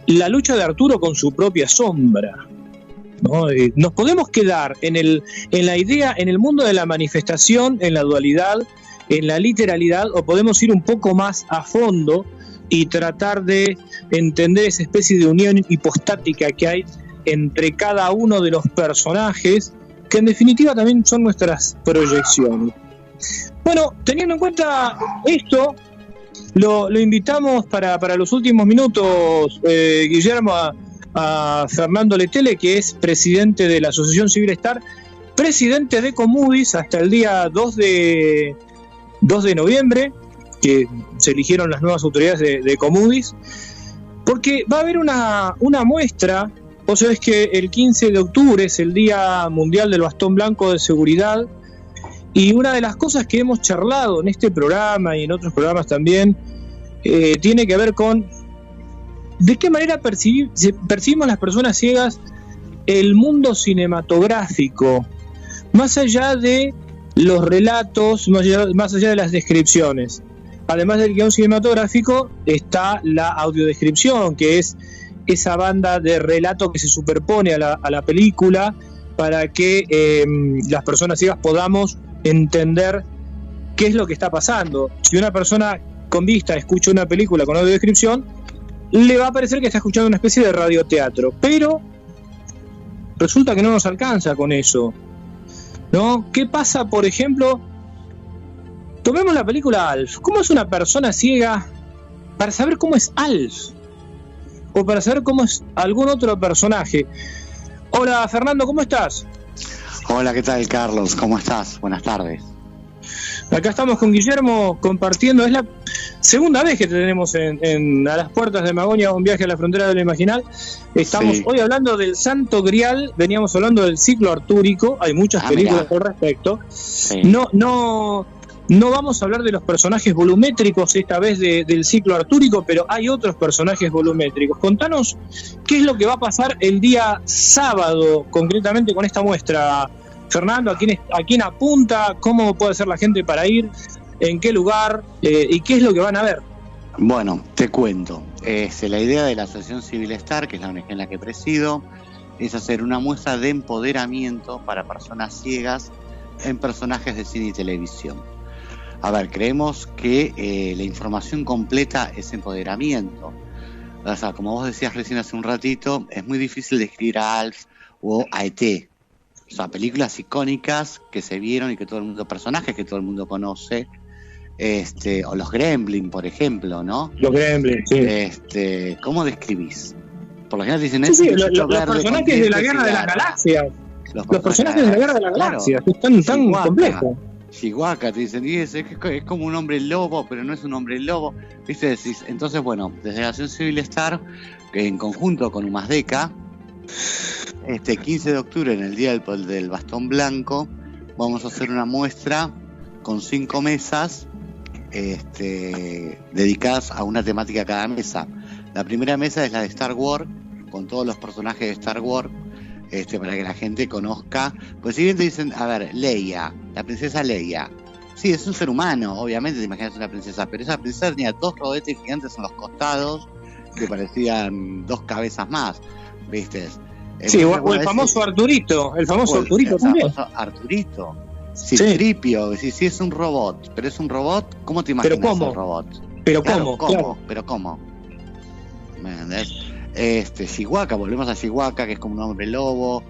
la lucha de Arturo con su propia sombra, ¿no? Nos podemos quedar en la idea, en el mundo de la manifestación, en la dualidad, en la literalidad, o podemos ir un poco más a fondo y tratar de entender esa especie de unión hipostática que hay entre cada uno de los personajes, que en definitiva también son nuestras proyecciones. Bueno, teniendo en cuenta esto, lo invitamos para los últimos minutos, Guillermo, a Fernando Letele, que es presidente de la Asociación Civil Star, presidente de Comudis hasta el día 2 de noviembre, que se eligieron las nuevas autoridades de Comudis, porque va a haber una muestra. Vos sabés que el 15 de octubre es el Día Mundial del Bastón Blanco de Seguridad, y una de las cosas que hemos charlado en este programa y en otros programas también tiene que ver con de qué manera percibimos las personas ciegas el mundo cinematográfico, más allá de los relatos, más allá de las descripciones. Además del guión cinematográfico está la audiodescripción, que es esa banda de relato que se superpone a la película para que las personas ciegas podamos entender qué es lo que está pasando. Si una persona con vista escucha una película con audiodescripción, le va a parecer que está escuchando una especie de radioteatro, pero resulta que no nos alcanza con eso, ¿no? ¿Qué pasa, por ejemplo? Tomemos la película Alf. ¿Cómo es una persona ciega para saber cómo es Alf? O para saber cómo es algún otro personaje. Hola, Fernando, ¿cómo estás? Hola, ¿qué tal, Carlos? ¿Cómo estás? Buenas tardes. Acá estamos con Guillermo compartiendo. Es la segunda vez que te tenemos a las puertas de Magonia, un viaje a la frontera de lo imaginal. Estamos hoy hablando del Santo Grial, veníamos hablando del ciclo artúrico, hay muchas películas al respecto. Sí. No vamos a hablar de los personajes volumétricos esta vez del ciclo artúrico, pero hay otros personajes volumétricos. Contanos qué es lo que va a pasar el día sábado, concretamente con esta muestra, Fernando. ¿A quién apunta? ¿Cómo puede ser la gente para ir? ¿En qué lugar? ¿Y qué es lo que van a ver? Bueno, te cuento. La idea de la Asociación Civil Star, que es la ONG en la que presido, es hacer una muestra de empoderamiento para personas ciegas en personajes de cine y televisión. A ver, creemos que la información completa es empoderamiento. O sea, como vos decías recién hace un ratito, es muy difícil describir a Alf o a E.T. O sea, películas icónicas que se vieron y que todo el mundo, personajes que todo el mundo conoce, O los Gremlin, por ejemplo, ¿no? Los Gremlin, sí. ¿Cómo describís? Por lo general dicen sí, los personajes de la Guerra de las Galaxias. Los personajes de la Guerra de las Galaxias, que están tan complejos. Chihuahua, te dicen, y es como un hombre lobo, pero no es un hombre lobo. ¿Viste? Entonces, bueno, desde la Asociación Civil Star, en conjunto con Humasdeca, 15 de octubre, en el día del bastón blanco, vamos a hacer una muestra con 5 mesas dedicadas a una temática cada mesa. La primera mesa es la de Star Wars, con todos los personajes de Star Wars, para que la gente conozca. Pues si bien te dicen, a ver, Leia, la princesa Leia, sí, es un ser humano, obviamente te imaginas una princesa, pero esa princesa tenía 2 rodetes gigantes en los costados que parecían 2 cabezas más, ¿viste? Sí, o el famoso Arturito, el famoso Arturito también. Arturito, Citripio, si es un robot, pero es un robot, ¿cómo te imaginas el robot? Pero claro, ¿cómo? Pero ¿cómo? ¿Me entendés? Chihuahua, volvemos a Chihuahua, que es como un hombre lobo,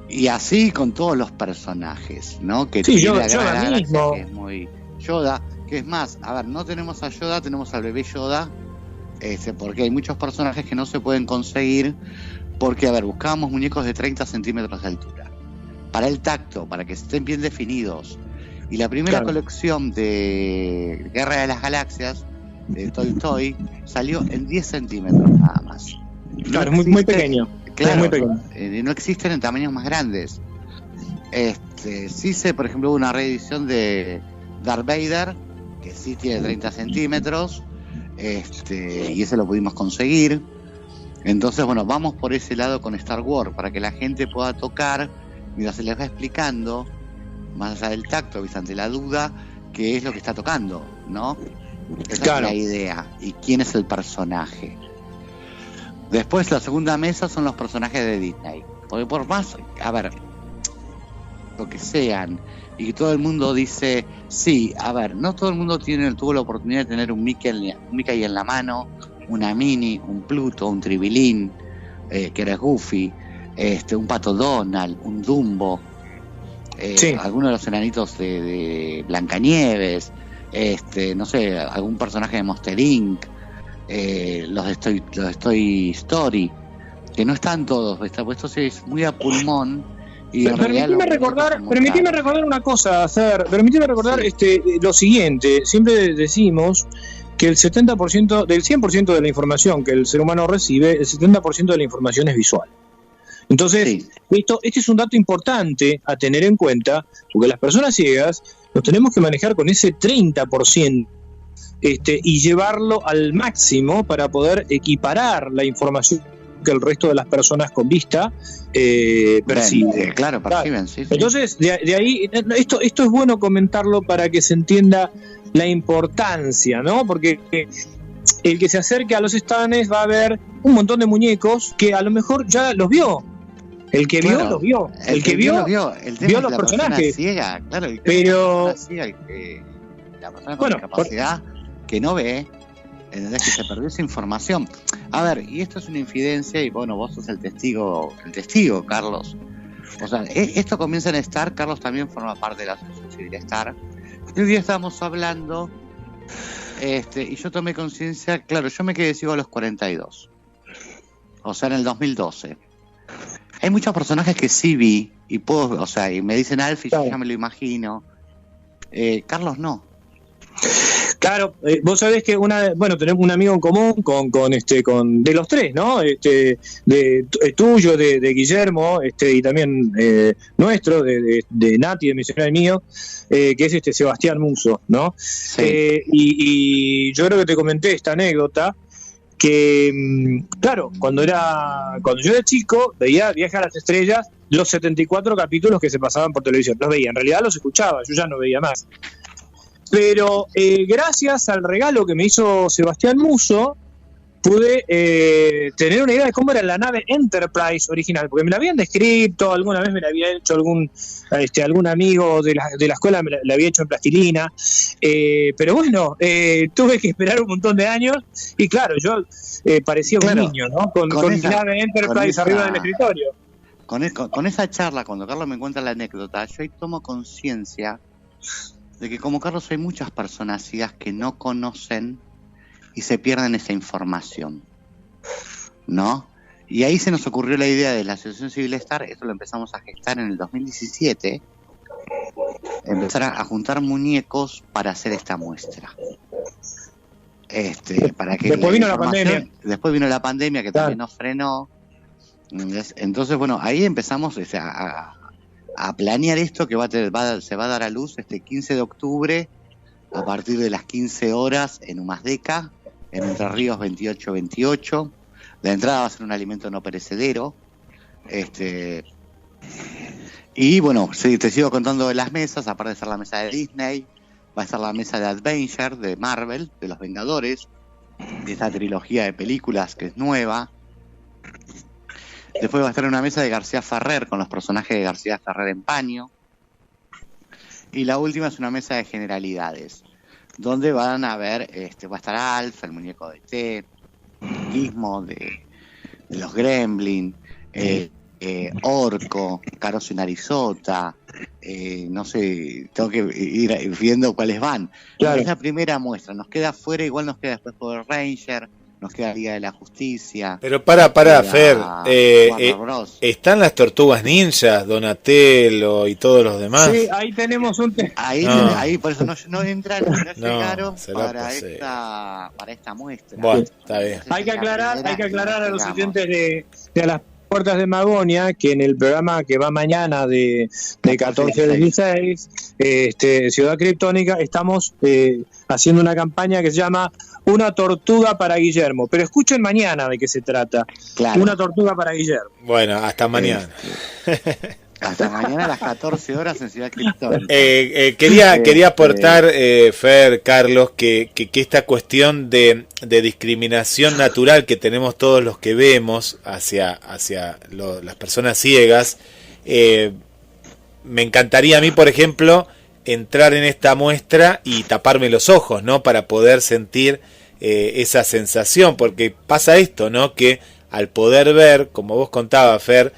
y así con todos los personajes, ¿no? Que sí, Yoda mismo. Que es muy Yoda, que es más, a ver, no tenemos a Yoda, tenemos al bebé Yoda, porque hay muchos personajes que no se pueden conseguir, porque, a ver, buscábamos muñecos de 30 centímetros de altura, para el tacto, para que estén bien definidos, y la primera colección de Guerra de las Galaxias, de Toy Story, salió en 10 centímetros nada más. Claro, es muy pequeño. Claro, es muy pequeño. No existen en tamaños más grandes. Sí sé, por ejemplo, una reedición de Darth Vader, que sí tiene 30 centímetros, y ese lo pudimos conseguir. Entonces, bueno, vamos por ese lado con Star Wars, para que la gente pueda tocar, mientras se les va explicando, más allá del tacto, ¿viste? Ante la duda, qué es lo que está tocando, ¿no? Esa es la idea. ¿Y quién es el personaje? Después, la segunda mesa son los personajes de Disney. Porque por más, a ver, lo que sean, y que todo el mundo dice, sí, a ver, no todo el mundo tuvo la oportunidad de tener un Mickey en la mano, una Minnie, un Pluto, un Tribilín, que era Goofy, un Pato Donald, un Dumbo, algunos de los enanitos de Blancanieves, no sé, algún personaje de Monster Inc., los de Toy Story, que no están todos, ¿verdad? Pues esto es muy a pulmón. Y permitime recordar una cosa, permitime recordar lo siguiente. Siempre decimos que el 70% del 100% de la información que el ser humano recibe, el 70% de la información es visual. Entonces, este es un dato importante a tener en cuenta, porque las personas ciegas nos tenemos que manejar con ese 30% y llevarlo al máximo para poder equiparar la información que el resto de las personas con vista perciben. Claro, perciben, sí. Entonces, de ahí, esto es bueno comentarlo para que se entienda la importancia, ¿no? Porque el que se acerque a los stands va a ver un montón de muñecos que a lo mejor ya los vio. El que vio, los vio. El que vio, el tema vio los personajes. Ciega, claro, pero la persona con discapacidad que no ve, ¿entendés? Que se perdió esa información. A ver, y esto es una infidencia, y bueno, vos sos el testigo, Carlos. O sea, esto comienza en Star, Carlos también forma parte de la Asociación Civil Star. Y un día estábamos hablando, y yo tomé conciencia, claro, yo me quedé ciego a los 42. O sea, en el 2012. Hay muchos personajes que sí vi, y puedo, o sea, y me dicen Alfie, yo ya me lo imagino. Carlos no. Claro, vos sabés que tenemos un amigo en común con de los tres, ¿no? Tuyo, de Guillermo, y también nuestro, de Nati, de Misionero mío, que es Sebastián Muso, ¿no? Sí. Y yo creo que te comenté esta anécdota, que claro, cuando yo era chico, veía Viaje a las Estrellas, los 74 capítulos que se pasaban por televisión, los veía, en realidad los escuchaba, yo ya no veía más. Pero gracias al regalo que me hizo Sebastián Muso, pude tener una idea de cómo era la nave Enterprise original, porque me la habían descrito, alguna vez me la había hecho algún amigo de la escuela, me la había hecho en plastilina, pero bueno, tuve que esperar un montón de años, y claro, yo parecía un niño, ¿no? Con mi nave Enterprise arriba del escritorio. Con esa charla, cuando Carlos me cuenta la anécdota, yo ahí tomo conciencia de que como Carlos hay muchas personas ciegas que no conocen y se pierden esa información, ¿no? Y ahí se nos ocurrió la idea de la Asociación Civil Star. Esto lo empezamos a gestar en el 2017, empezar a juntar muñecos para hacer esta muestra. Para que después vino la pandemia. Después vino la pandemia que también nos frenó. Entonces, bueno, ahí empezamos a planear esto que se va a dar a luz este 15 de octubre a partir de las 15 horas en Humasdeca, en Entre Ríos 2828. La entrada va a ser un alimento no perecedero. Y bueno, te sigo contando de las mesas. Aparte de ser la mesa de Disney, va a estar la mesa de Adventure, de Marvel, de los Vengadores, de esta trilogía de películas que es nueva. Después va a estar una mesa de García Ferrer, con los personajes de García Ferrer en paño. Y la última es una mesa de generalidades, donde van a ver, va a estar Alf, el muñeco de T, Gizmo de los Gremlin, Orco, Carozo y Narizota, no sé, tengo que ir viendo cuáles van. Claro. Es la primera muestra, nos queda afuera, igual nos queda después Power Ranger, nos queda Liga de la Justicia. Pero para Fer, están las Tortugas Ninjas, Donatello y todos los demás. Sí, ahí tenemos un ahí por eso no entran, no llegaron para esta muestra. Bueno, está bien. Hay que aclarar a los oyentes de las Puertas de Magonia que en el programa que va mañana de 14 a 16, Ciudad Criptónica, estamos haciendo una campaña que se llama Una Tortuga para Guillermo. Pero escuchen mañana de qué se trata. Claro. Una Tortuga para Guillermo. Bueno, hasta mañana. Hasta mañana a las 14 horas en Ciudad Criptónica. Quería aportar, Fer, Carlos, que esta cuestión de discriminación natural que tenemos todos los que vemos hacia las personas ciegas, me encantaría a mí, por ejemplo, entrar en esta muestra y taparme los ojos, ¿no? Para poder sentir esa sensación, porque pasa esto, ¿no? Que al poder ver, como vos contabas, Fer,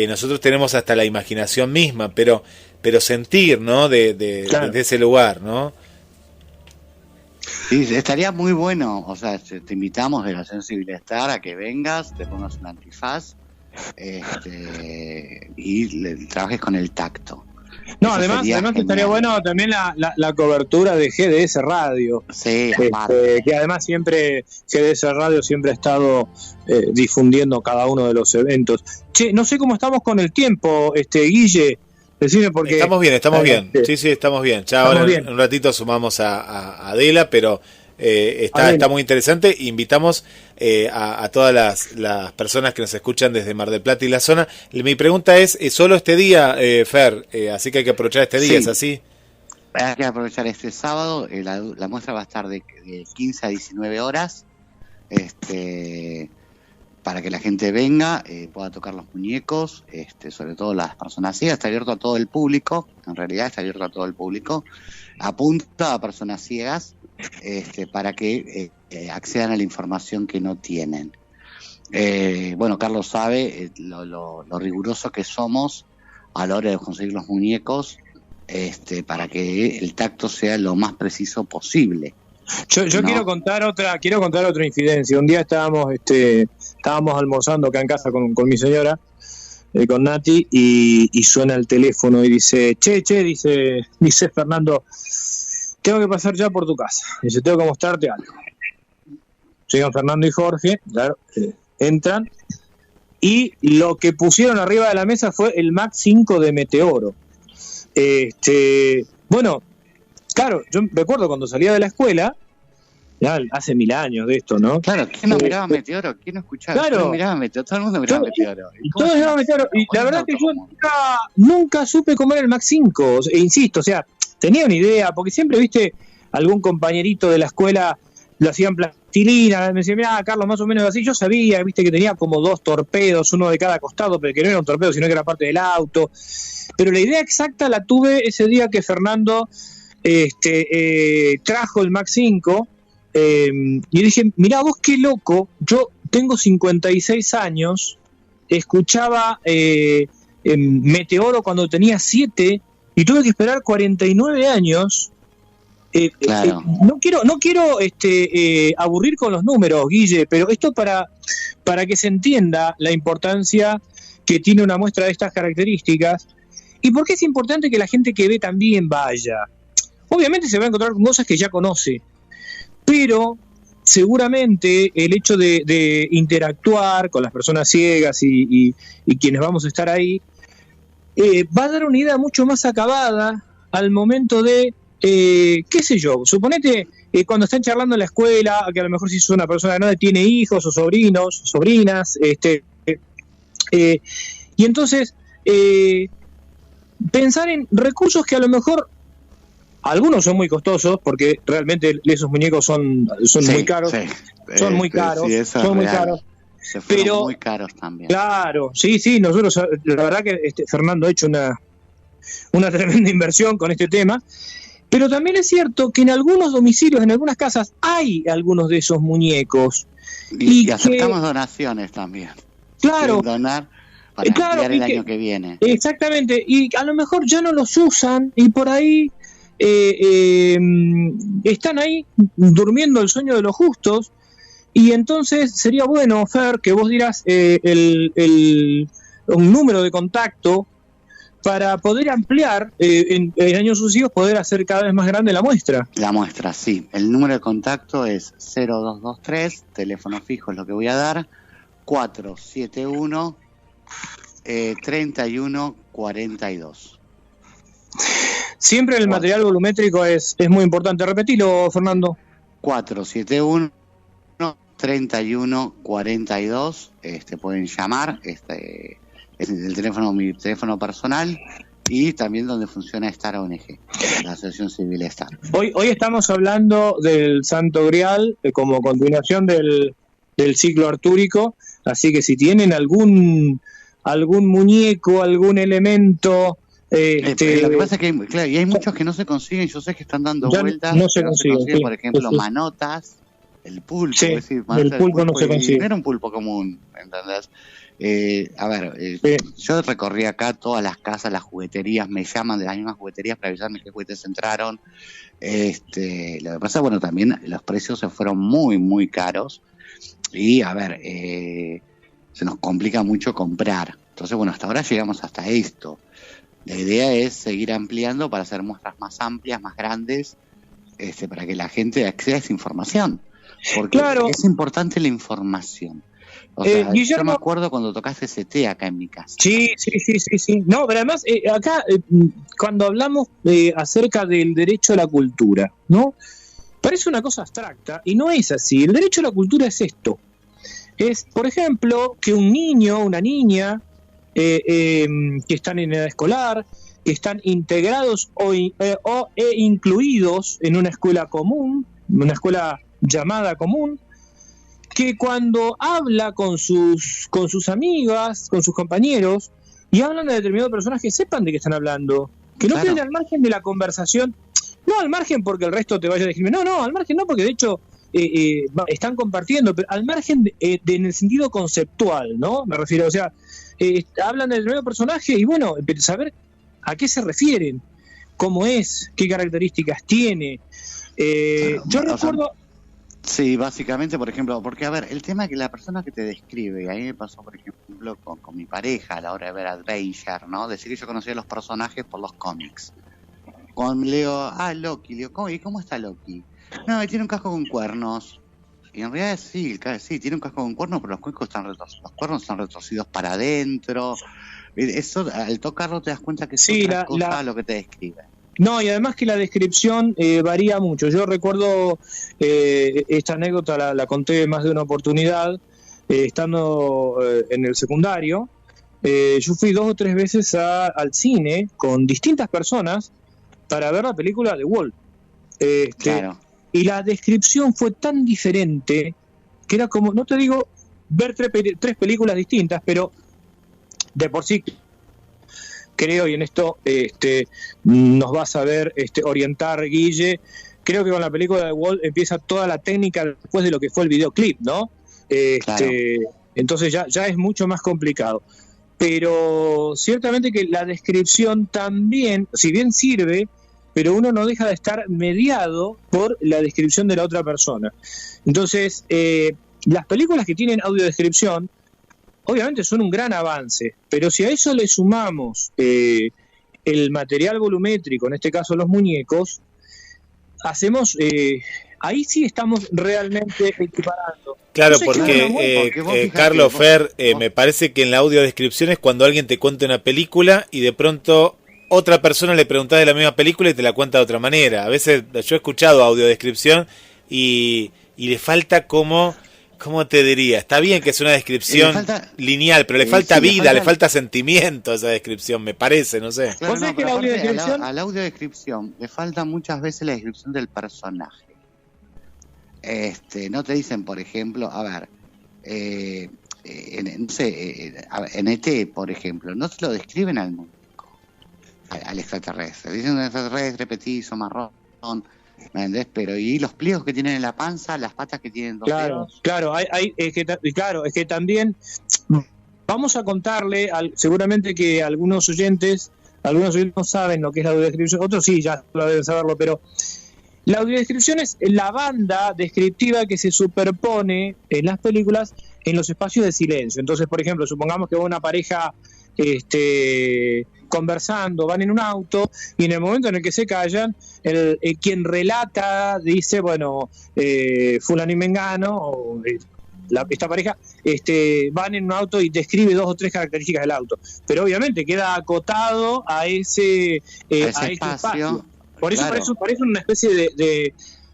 nosotros tenemos hasta la imaginación misma, pero sentir, ¿no? Claro. De ese lugar, ¿no? Sí, estaría muy bueno. O sea, te invitamos de la Asociación Civil Star a que vengas, te pongas un antifaz y trabajes con el tacto. No, además estaría bueno también la cobertura de GDS Radio. Sí, que además siempre GDS Radio siempre ha estado difundiendo cada uno de los eventos. Che, no sé cómo estamos con el tiempo, Guille. Decime porque estamos bien. Sí, estamos bien. Ya ahora en un ratito sumamos a Adela, pero está muy interesante. Invitamos a todas las personas que nos escuchan desde Mar del Plata y la zona. Mi pregunta es solo este día, Fer, así que hay que aprovechar este día, ¿es así? Hay que aprovechar este sábado. La muestra va a estar de 15 a 19 horas, para que la gente venga, pueda tocar los muñecos, sobre todo las personas ciegas. Está abierto a todo el público, en realidad está abierto a todo el público. Apunta a personas ciegas, para que accedan a la información que no tienen. Bueno, Carlos sabe lo riguroso que somos a la hora de conseguir los muñecos, para que el tacto sea lo más preciso posible. Yo ¿no? quiero contar otra incidencia. Un día estábamos almorzando acá en casa con mi señora, con Nati, y suena el teléfono y dice, dice Fernando, tengo que pasar ya por tu casa. Dice, tengo que mostrarte algo. Llegan Fernando y Jorge, claro, entran, y lo que pusieron arriba de la mesa fue el Mac 5 de Meteoro. Bueno, claro, yo recuerdo cuando salía de la escuela, ya hace 1000 años de esto, ¿no? Claro, ¿quién no miraba Meteoro? ¿Quién no escuchaba? Claro. ¿Quién no miraba Meteoro? Todo el mundo miraba Meteoro. Todos miraban Meteoro. Y la verdad que yo nunca supe cómo era el Mac 5. E insisto, o sea, tenía una idea, porque siempre, viste, algún compañerito de la escuela lo hacían plastilina, me decía, mira, Carlos, más o menos así. Yo sabía, viste, que tenía como 2 torpedos, uno de cada costado, pero que no era un torpedo, sino que era parte del auto. Pero la idea exacta la tuve ese día que Fernando trajo el Mac 5, y dije, mirá vos qué loco, yo tengo 56 años, escuchaba Meteoro cuando tenía 7, y tuve que esperar 49 años. Claro. No quiero aburrir con los números, Guille, pero esto para que se entienda la importancia que tiene una muestra de estas características y por qué es importante que la gente que ve también vaya. Obviamente se va a encontrar con cosas que ya conoce, pero seguramente el hecho de interactuar con las personas ciegas y quienes vamos a estar ahí va a dar una idea mucho más acabada al momento de, qué sé yo, suponete cuando están charlando en la escuela, que a lo mejor si sos una persona que no tiene hijos o sobrinos, sobrinas, y entonces pensar en recursos que a lo mejor algunos son muy costosos, porque realmente esos muñecos son muy caros, son muy caros, son muy caros. Se fueron pero muy caros también. Claro, sí, nosotros, la verdad que Fernando ha hecho una tremenda inversión con este tema, pero también es cierto que en algunos domicilios, en algunas casas, hay algunos de esos muñecos. Y aceptamos donaciones también. Claro. Donar para ampliar el año que viene. Exactamente, y a lo mejor ya no los usan y por ahí están ahí durmiendo el sueño de los justos, y entonces sería bueno, Fer, que vos dirás un número de contacto para poder ampliar en años sucesivos, poder hacer cada vez más grande la muestra. La muestra, sí. El número de contacto es 0223, teléfono fijo es lo que voy a dar, 471 3142. Siempre el material volumétrico es muy importante. Repetilo, Fernando. 471-3142. Pueden llamar. Es el teléfono, mi teléfono personal. Y también donde funciona Star ONG, la Asociación Civil Star. Hoy estamos hablando del Santo Grial como continuación del ciclo artúrico. Así que si tienen algún muñeco, algún elemento. Lo que pasa es que hay muchos que no se consiguen. Yo sé que están dando vueltas. No se consiguen. Sí, por ejemplo, manotas, el pulpo. Sí, es decir, el pulpo no se consigue. No era un pulpo común, ¿entendés? Yo recorrí acá todas las casas, las jugueterías, me llaman de las mismas jugueterías para avisarme qué juguetes entraron. Lo que pasa, también los precios se fueron muy, muy caros. Y, se nos complica mucho comprar. Entonces, hasta ahora llegamos hasta esto. La idea es seguir ampliando para hacer muestras más amplias, más grandes, para que la gente acceda a esa información. Porque es importante la información. Guillermo, yo me acuerdo cuando tocaste CT acá en mi casa. Sí. No, pero además, acá, cuando hablamos acerca del derecho a la cultura, ¿no? Parece una cosa abstracta, y no es así. El derecho a la cultura es esto. Es, por ejemplo, que un niño, una niña, que están en edad escolar, que están integrados e incluidos en una escuela común, una escuela llamada común, que cuando habla con sus amigas, con sus compañeros, y hablan de determinados personajes, sepan de qué están hablando, que no queden al margen de la conversación, no al margen porque el resto te vaya a discriminar, no, al margen no, porque de hecho están compartiendo, pero al margen en el sentido conceptual, ¿no? Me refiero, hablan del nuevo personaje y saber a qué se refieren, cómo es, qué características tiene. Yo recuerdo... Sí, básicamente, por ejemplo, porque el tema es que la persona que te describe, y a mí me pasó, por ejemplo, con mi pareja a la hora de ver Adventure, ¿no? Decir que yo conocía a los personajes por los cómics. Cuando leo, Loki, ¿y cómo está Loki? No, tiene un casco con cuernos. Y en realidad sí, tiene un casco con cuernos, pero los cuernos están retorcidos para adentro. Eso, al tocarlo te das cuenta que es otra cosa lo que te describe. No, y además que la descripción varía mucho. Yo recuerdo esta anécdota, la conté más de una oportunidad, estando en el secundario. Yo fui 2 o 3 veces al cine con distintas personas para ver la película de Wall. Claro. Y la descripción fue tan diferente que era como, no te digo ver 3 películas distintas, pero de por sí creo, y en esto nos va a saber orientar Guille, creo que con la película de Wall empieza toda la técnica después de lo que fue el videoclip, ¿no? Claro. Entonces ya es mucho más complicado. pero ciertamente que la descripción también, si bien sirve, pero uno no deja de estar mediado por la descripción de la otra persona. Entonces, las películas que tienen audiodescripción, obviamente son un gran avance, pero si a eso le sumamos el material volumétrico, en este caso los muñecos, hacemos... ahí sí estamos realmente equiparando. Claro, No sé, porque vos fijate, Carlos, vos- Fer, vos- me parece que en la audiodescripción es cuando alguien te cuenta una película y de pronto otra persona le preguntás de la misma película y te la cuenta de otra manera. A veces yo he escuchado audiodescripción y le falta ¿cómo te diría? Está bien que es una descripción lineal, pero le falta vida, le falta sentimiento a esa descripción, me parece, no sé. Claro, ¿Vos sabés que pero la aparte, audiodescripción- a la audiodescripción le falta muchas veces la descripción del personaje. No te dicen, por ejemplo, a ver, en ET, por ejemplo, no te lo describen al muñeco, al extraterrestre. Dicen un extraterrestre petizo, marrón, ¿me entendés? Pero y los pliegos que tienen en la panza, las patas que tienen dos dedos. Claro, es que también vamos a contarle, seguramente que algunos oyentes no saben lo que es la audiodescripción, otros sí, ya lo deben saberlo, pero la audiodescripción es la banda descriptiva que se superpone en las películas en los espacios de silencio. Entonces, por ejemplo, supongamos que va una pareja conversando, van en un auto y en el momento en el que se callan, quien relata dice, bueno, fulano y mengano, o esta pareja, van en un auto y describe 2 o 3 características del auto. Pero obviamente queda acotado a ese espacio. Por eso Claro. parece una especie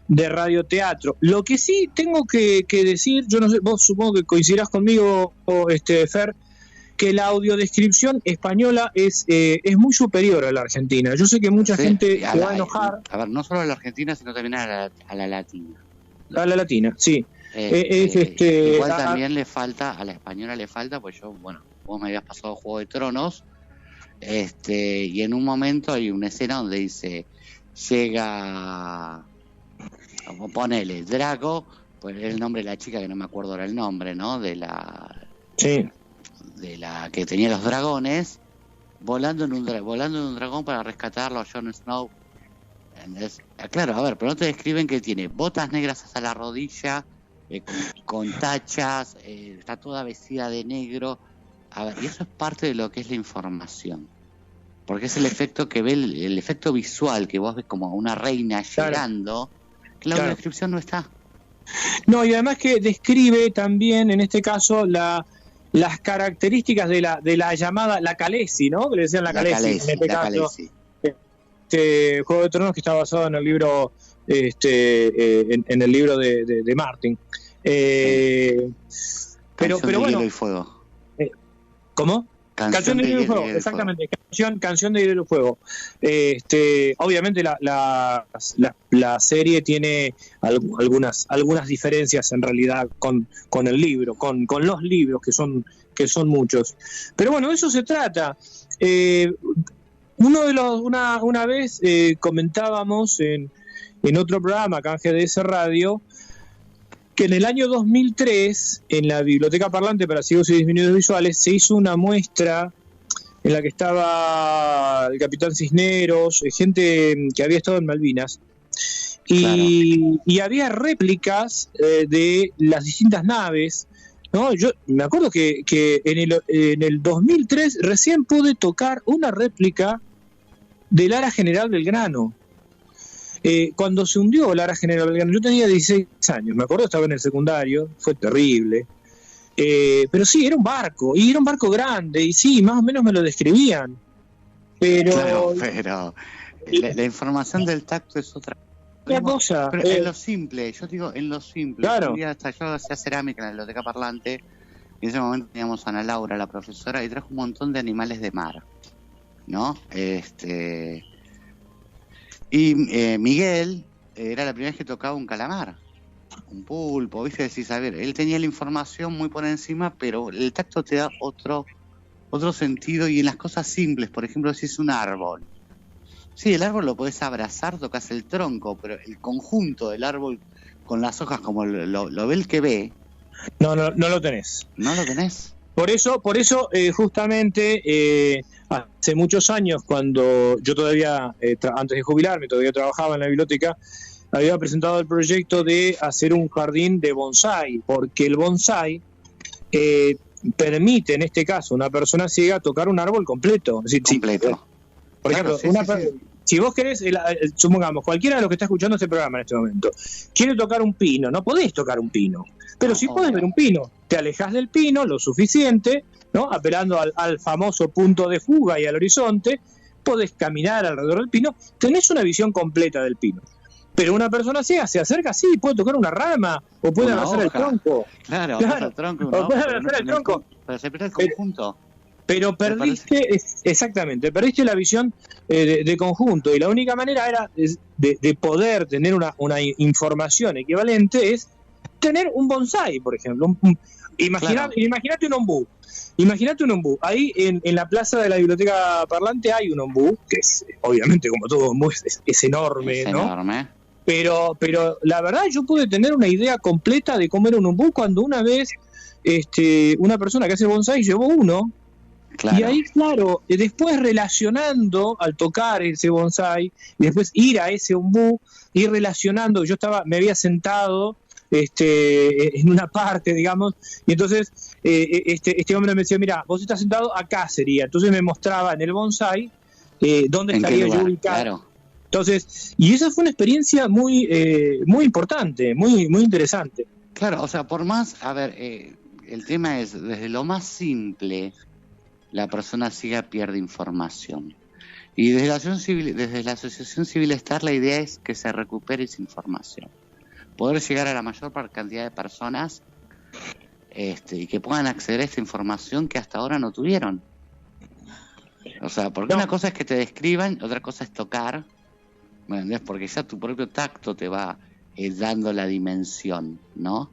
de radioteatro. Lo que sí tengo que decir, yo no sé, vos supongo que coincidirás conmigo, Fer, que la audiodescripción española es muy superior a la argentina. Yo sé que mucha gente se va a enojar. A ver, no solo a la argentina, sino también a la latina. A la latina, sí. Igual también le falta, a la española le falta, pues vos me habías pasado Juego de Tronos, y en un momento hay una escena donde dice, llega, ponele, Drago, pues es el nombre de la chica que no me acuerdo ahora el nombre, ¿no? De la que tenía los dragones, volando en un dragón para rescatarlo a Jon Snow. ¿Entendés? Claro, a ver, pero no te describen que tiene botas negras hasta la rodilla, con tachas, está toda vestida de negro. A ver, y eso es parte de lo que es la información, porque es el efecto que ve, el efecto visual que vos ves como una reina llegando, que la descripción no está. No, y además que describe también, en este caso, las características de la llamada, la Khaleesi, ¿no? Que le decían la Khaleesi, en este caso. Juego de Tronos, que está basado en el libro en el libro de Martin. Pero bueno. Hielo y Fuego. ¿Cómo? Canción de Hielo y Fuego, exactamente. Canción de Hielo y Fuego. Obviamente la serie tiene algunas diferencias en realidad con el libro, con los libros que son muchos. Pero bueno, de eso se trata. Una vez comentábamos en otro programa acá en GDS Radio que en el año 2003 en la Biblioteca Parlante para Ciegos y Disminuidos Visuales se hizo una muestra en la que estaba el Capitán Cisneros, gente que había estado en Malvinas, y había réplicas de las distintas naves, ¿no? Yo me acuerdo que en el 2003 recién pude tocar una réplica del Ara General Belgrano. Cuando se hundió el Ara General Belgrano, yo tenía 16 años, me acuerdo, estaba en el secundario, fue terrible. Pero sí, era un barco, y era un barco grande, y sí, más o menos me lo describían. Pero la información del tacto es otra cosa. Pero en lo simple, yo digo en lo simple. Claro. Un día hasta yo hacía cerámica en la Biblioteca Parlante, y en ese momento teníamos a Ana Laura, la profesora, y trajo un montón de animales de mar, ¿no? Y Miguel era la primera vez que tocaba un calamar, un pulpo, ¿viste? Decís, a ver, él tenía la información muy por encima, pero el tacto te da otro sentido, y en las cosas simples, por ejemplo, si es un árbol. Sí, el árbol lo podés abrazar, tocas el tronco, pero el conjunto del árbol con las hojas como lo ve el que ve. No lo tenés. ¿No lo tenés? Por eso justamente hace muchos años, cuando yo todavía, antes de jubilarme, todavía trabajaba en la biblioteca, había presentado el proyecto de hacer un jardín de bonsái, porque el bonsái permite, en este caso, a una persona ciega tocar un árbol completo. Es decir, completo. Por ejemplo, si vos querés, supongamos, cualquiera de los que está escuchando este programa en este momento, quiere tocar un pino, no podés tocar un pino, pero sí podés ver un pino. Te alejás del pino lo suficiente, ¿no? Apelando al famoso punto de fuga y al horizonte, podés caminar alrededor del pino, tenés una visión completa del pino. Pero una persona ciega se acerca, sí, puede tocar una rama, o puede abrazar el tronco. Claro, el tronco, o puede abrazar el tronco. Pero se pierde el conjunto. Pero perdiste, exactamente, perdiste la visión de conjunto, y la única manera era de poder tener una información equivalente es tener un bonsái, por ejemplo. Imagínate un ombú. Imagínate un ombú. Ahí en la plaza de la Biblioteca Parlante hay un ombú, que es, obviamente, como todo ombú, es enorme, ¿no? Enorme. Pero la verdad, yo pude tener una idea completa de cómo era un ombú cuando una vez una persona que hace bonsái llevó uno. Claro. Y ahí, claro, después relacionando al tocar ese bonsái, y después ir a ese ombú, ir relacionando, me había sentado en una parte, digamos, y entonces este hombre me decía, mira, vos estás sentado acá sería, entonces me mostraba en el bonsái dónde estaría yo ubicado. Claro. Entonces, y esa fue una experiencia muy importante, muy interesante. Claro, o sea, por más, a ver, el tema es, desde lo más simple, la persona ciega pierde información. Y desde la Asociación Civil Estar, la idea es que se recupere esa información. Poder llegar a la mayor cantidad de personas y que puedan acceder a esta información que hasta ahora no tuvieron. O sea, porque una cosa es que te describan, otra cosa es tocar, ¿me entendés? Porque ya tu propio tacto te va dando la dimensión, ¿no?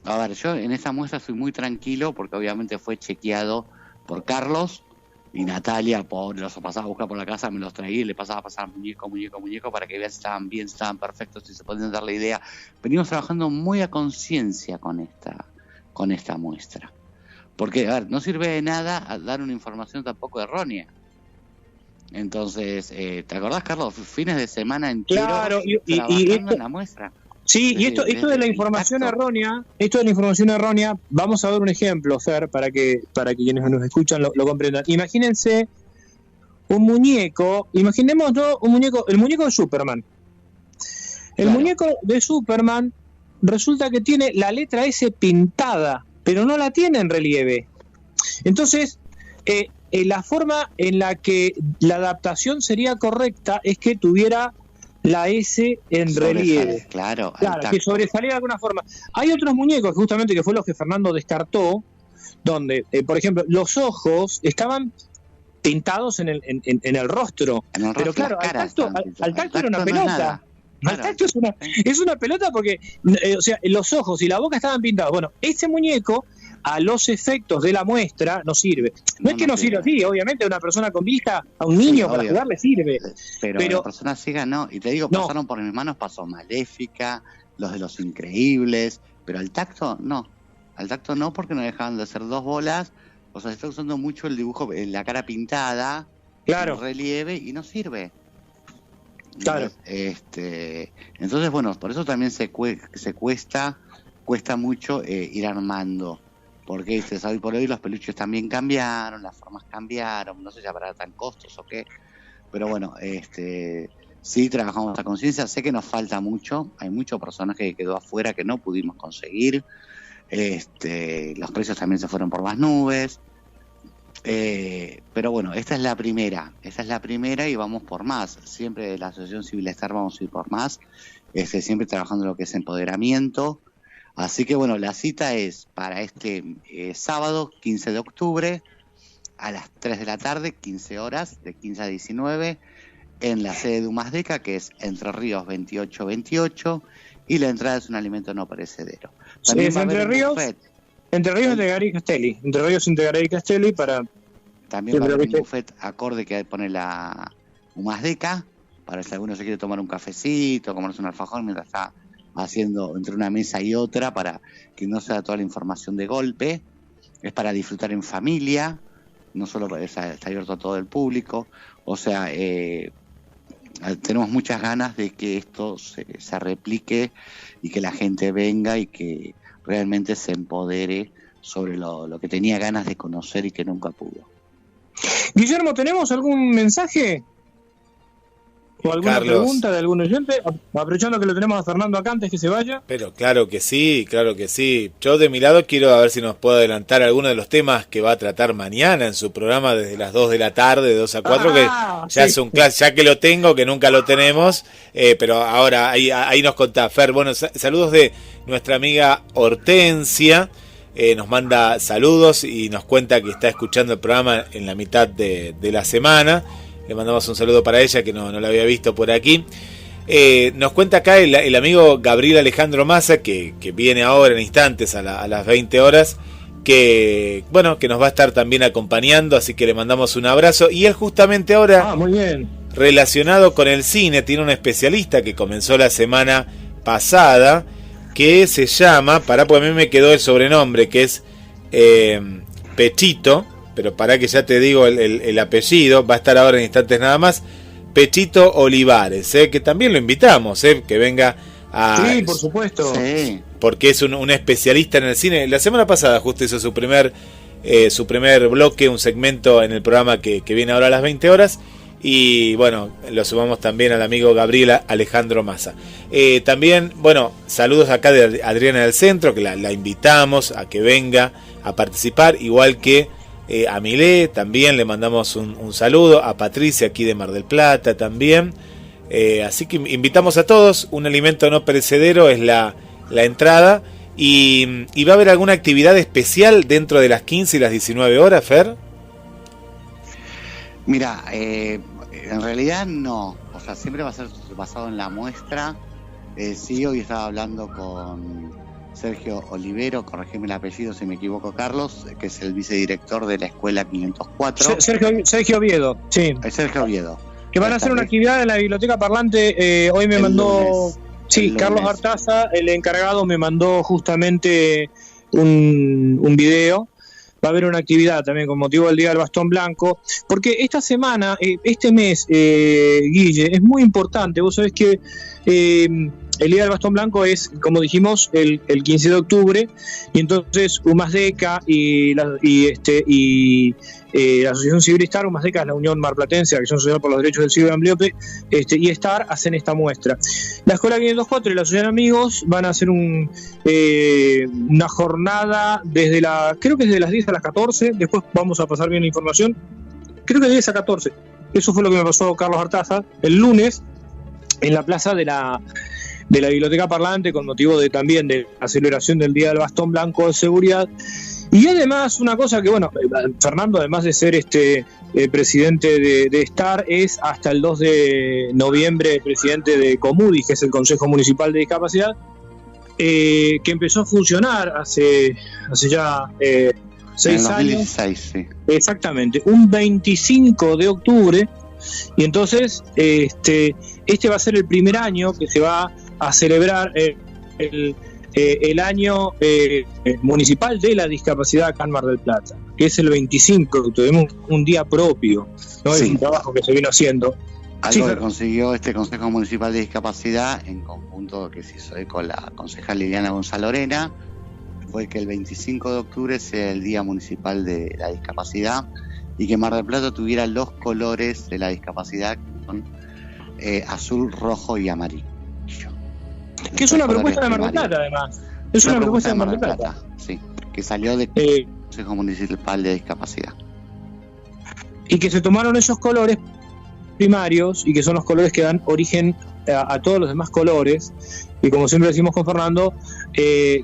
A ver, yo en esta muestra estoy muy tranquilo porque obviamente fue chequeado por Carlos y Natalia, los pasaba a buscar por la casa, me los traía y le pasaba a pasar muñeco para que vean si estaban bien, si estaban perfectos, si se podían dar la idea. Venimos trabajando muy a conciencia con esta muestra. Porque, a ver, no sirve de nada dar una información tampoco errónea. Entonces, ¿te acordás, Carlos? Fines de semana enteros trabajando en la muestra. Sí, y esto de la información errónea, vamos a ver un ejemplo, Fer, para que quienes nos escuchan lo comprendan. Imagínense un muñeco, imaginémonos el muñeco de Superman. El muñeco de Superman resulta que tiene la letra S pintada, pero no la tiene en relieve. Entonces, la forma en la que la adaptación sería correcta es que tuviera la S en relieve. Claro, que sobresaliera de alguna forma. Hay otros muñecos, justamente, que fue los que Fernando descartó, donde, por ejemplo, los ojos estaban pintados en el rostro. Pero claro, al tacto era una pelota. Al tacto es una pelota porque, o sea, los ojos y la boca estaban pintados. Bueno, ese muñeco, a los efectos de la muestra, no sirve. No es que no sirve así, obviamente a una persona con vista, a un niño para jugar le sirve. Pero a la persona ciega no. Y te digo, pasaron por mis manos, pasó Maléfica, los de Los Increíbles, pero al tacto no. Al tacto no, porque no dejaban de hacer dos bolas. O sea, se está usando mucho el dibujo, la cara pintada, el relieve, y no sirve. Claro. Entonces, bueno, por eso también cuesta mucho ir armando. Porque hoy por hoy los peluches también cambiaron, las formas cambiaron, no sé si habrá tan costos o qué. Pero bueno, sí trabajamos a conciencia. Sé que nos falta mucho, hay mucho personaje que quedó afuera que no pudimos conseguir. Los precios también se fueron por las nubes. Pero bueno, esta es la primera y vamos por más. Siempre de la Asociación Civil Estar vamos a ir por más, siempre trabajando en lo que es empoderamiento. Así que bueno, la cita es para este sábado 15 de octubre a las 3 de la tarde, 15 horas, de 15 a 19, en la sede de Humasdeca, que es Entre Ríos 2828, y la entrada es un alimento no perecedero. También es Entre Ríos Integrare y Castelli. Entre Ríos Integrare y Castelli para... También va a haber un buffet acorde que pone la Humasdeca, para si alguno se quiere tomar un cafecito, comerse un alfajor mientras está haciendo entre una mesa y otra, para que no sea toda la información de golpe. es para disfrutar en familia, no solo está abierto a todo el público. O sea, tenemos muchas ganas de que esto se replique y que la gente venga y que realmente se empodere sobre lo que tenía ganas de conocer y que nunca pudo. Guillermo, ¿tenemos algún mensaje? ¿O alguna pregunta de algún oyente? Aprovechando que lo tenemos a Fernando acá antes que se vaya. Pero claro que sí. Yo de mi lado quiero a ver si nos puedo adelantar alguno de los temas que va a tratar mañana en su programa desde las 2 de la tarde, de 2 a 4, que ya es un clásico, ya que lo tengo, que nunca lo tenemos, pero ahora ahí nos contá. Fer, bueno, saludos de nuestra amiga Hortensia, nos manda saludos y nos cuenta que está escuchando el programa en la mitad de la semana. Le mandamos un saludo para ella, que no la había visto por aquí. Nos cuenta acá el amigo Gabriel Alejandro Massa, que viene ahora en instantes a las 20 horas, que nos va a estar también acompañando, así que le mandamos un abrazo. Y él justamente ahora, muy bien, relacionado con el cine, tiene un especialista que comenzó la semana pasada, que se llama, porque a mí me quedó el sobrenombre, que es Pechito, pero para que ya te digo el apellido, va a estar ahora en instantes nada más, Pechito Olivares, que también lo invitamos, que venga a... Sí, por supuesto. Sí. Porque es un especialista en el cine. La semana pasada justo hizo su primer bloque, un segmento en el programa que viene ahora a las 20 horas. Y bueno, lo sumamos también al amigo Gabriel Alejandro Massa. También, saludos acá de Adriana del Centro, que la invitamos a que venga a participar, igual que a Milé, también le mandamos un saludo, a Patricia aquí de Mar del Plata también. Así que invitamos a todos, un alimento no perecedero es la entrada, y va a haber alguna actividad especial dentro de las 15 y las 19 horas, Fer. Mira, en realidad no, o sea, siempre va a ser basado en la muestra. Sí, hoy estaba hablando con Sergio Olivero, corregime el apellido si me equivoco, Carlos, que es el vicedirector de la Escuela 504. Sergio Oviedo, sí. Sergio Oviedo. Que van a hacer una actividad en la biblioteca parlante, hoy me mandó... Lunes. Sí, Carlos Artaza, el encargado, me mandó justamente un video. Va a haber una actividad también con motivo del Día del Bastón Blanco, porque esta semana, este mes, Guille, es muy importante. Vos sabés que el Día del Bastón Blanco es, como dijimos, el 15 de octubre, y entonces UMASDECA y la Asociación Civil STAR, UMASDECA es la Unión Marplatense, Acción Social por los Derechos del Ciego Ambliope, y STAR hacen esta muestra. La Escuela 504 y la Asociación Amigos van a hacer una jornada creo que es de las 10 a las 14, después vamos a pasar bien la información, creo que de 10 a 14, eso fue lo que me pasó Carlos Artaza, el lunes, en la plaza de la Biblioteca Parlante, con motivo también de la celebración del Día del Bastón Blanco de Seguridad. Y además, una cosa que, Fernando, además de ser presidente de STAR, es hasta el 2 de noviembre presidente de COMUDIS, que es el Consejo Municipal de Discapacidad, que empezó a funcionar hace ya 6 años. 2016, sí. Exactamente, un 25 de octubre. Y entonces, este va a ser el primer año que se va a celebrar el año municipal de la discapacidad acá en Mar del Plata, que es el 25, tuvimos un día propio, ¿no? Sí. Es un trabajo que se vino haciendo. Algo que consiguió este Consejo Municipal de Discapacidad, en conjunto que se hizo con la concejal Liliana Gonzalo Arena, fue que el 25 de octubre sea el Día Municipal de la Discapacidad, y que Mar del Plata tuviera los colores de la discapacidad, que son azul, rojo y amarillo. Que es una propuesta de Mar del Plata, además. Es una propuesta de Mar del Plata. Sí, que salió del Consejo Municipal de Discapacidad. Y que se tomaron esos colores primarios, y que son los colores que dan origen a todos los demás colores. Y como siempre decimos con Fernando,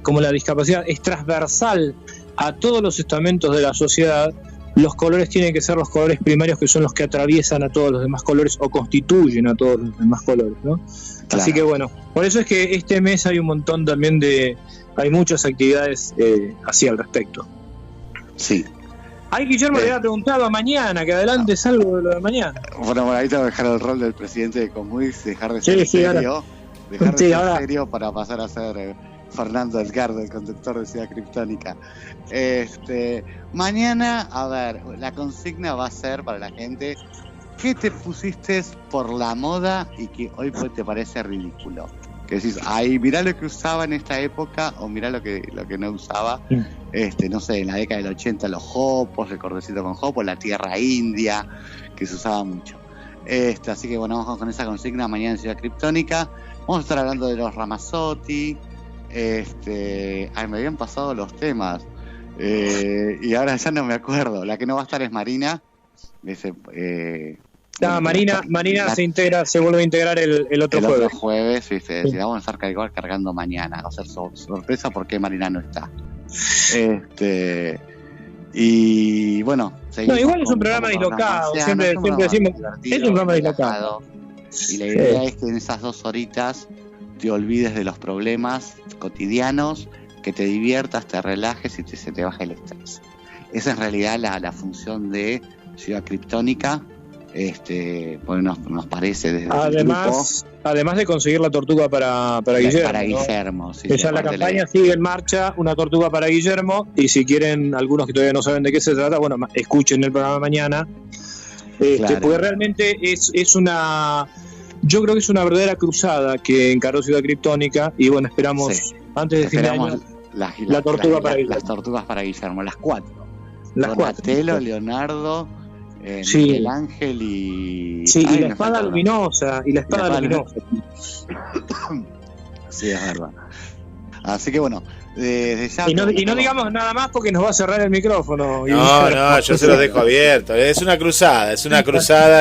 como la discapacidad es transversal a todos los estamentos de la sociedad, los colores tienen que ser los colores primarios, que son los que atraviesan a todos los demás colores o constituyen a todos los demás colores, ¿no? Claro. Así que por eso es que este mes hay un montón también hay muchas actividades así al respecto. Sí. Ay, Guillermo le había preguntado a mañana, que adelante es algo de lo de mañana. Bueno, ahí te voy a dejar el rol del presidente de Comunis, dejar de ser serio, serio para pasar a ser Fernando Edgardo, el conductor de Ciudad Criptónica. Mañana, a ver, la consigna va a ser para la gente: ¿qué te pusiste por la moda y que hoy te parece ridículo? Que decís, ay, mirá lo que usaba en esta época, o mirá lo que no usaba, no sé, en la década del 80 los jopos, el cordecito con jopo, la tierra india, que se usaba mucho. Así que bueno, vamos con esa consigna mañana en Ciudad Criptónica. Vamos a estar hablando de los Ramazzotti. Me habían pasado los temas y ahora ya no me acuerdo. La que no va a estar es Marina. Marina se vuelve a integrar el otro jueves. El otro jueves, ¿viste? Sí. Vamos a estar cargando mañana. Va a ser sorpresa porque Marina no está. Y bueno, igual es un programa dislocado. Siempre decimos, es un programa dislocado. Y la idea es que en esas 2 horitas te olvides de los problemas cotidianos, que te diviertas, te relajes y se te baje el estrés. Esa es en realidad la función de Ciudad Criptónica. Porque nos parece desde el grupo. Además de conseguir la tortuga para Guillermo. Para Guillermo, sí. Esa la campaña sigue en marcha, una tortuga para Guillermo. Y si quieren, algunos que todavía no saben de qué se trata, bueno, escuchen el programa mañana. Claro. Porque realmente es una. Yo creo que es una verdadera cruzada que encaró Ciudad Criptónica. Y bueno, esperamos antes de fin de año la tortuga para Guillermo. Las tortugas para Guillermo, las 4. Donatello, 4. Leonardo, Miguel Ángel y... Sí, y la espada luminosa. Sí, es verdad. Así que bueno, desde ya... Y no digamos nada más porque nos va a cerrar el micrófono. No, yo se lo dejo abierto. Es una cruzada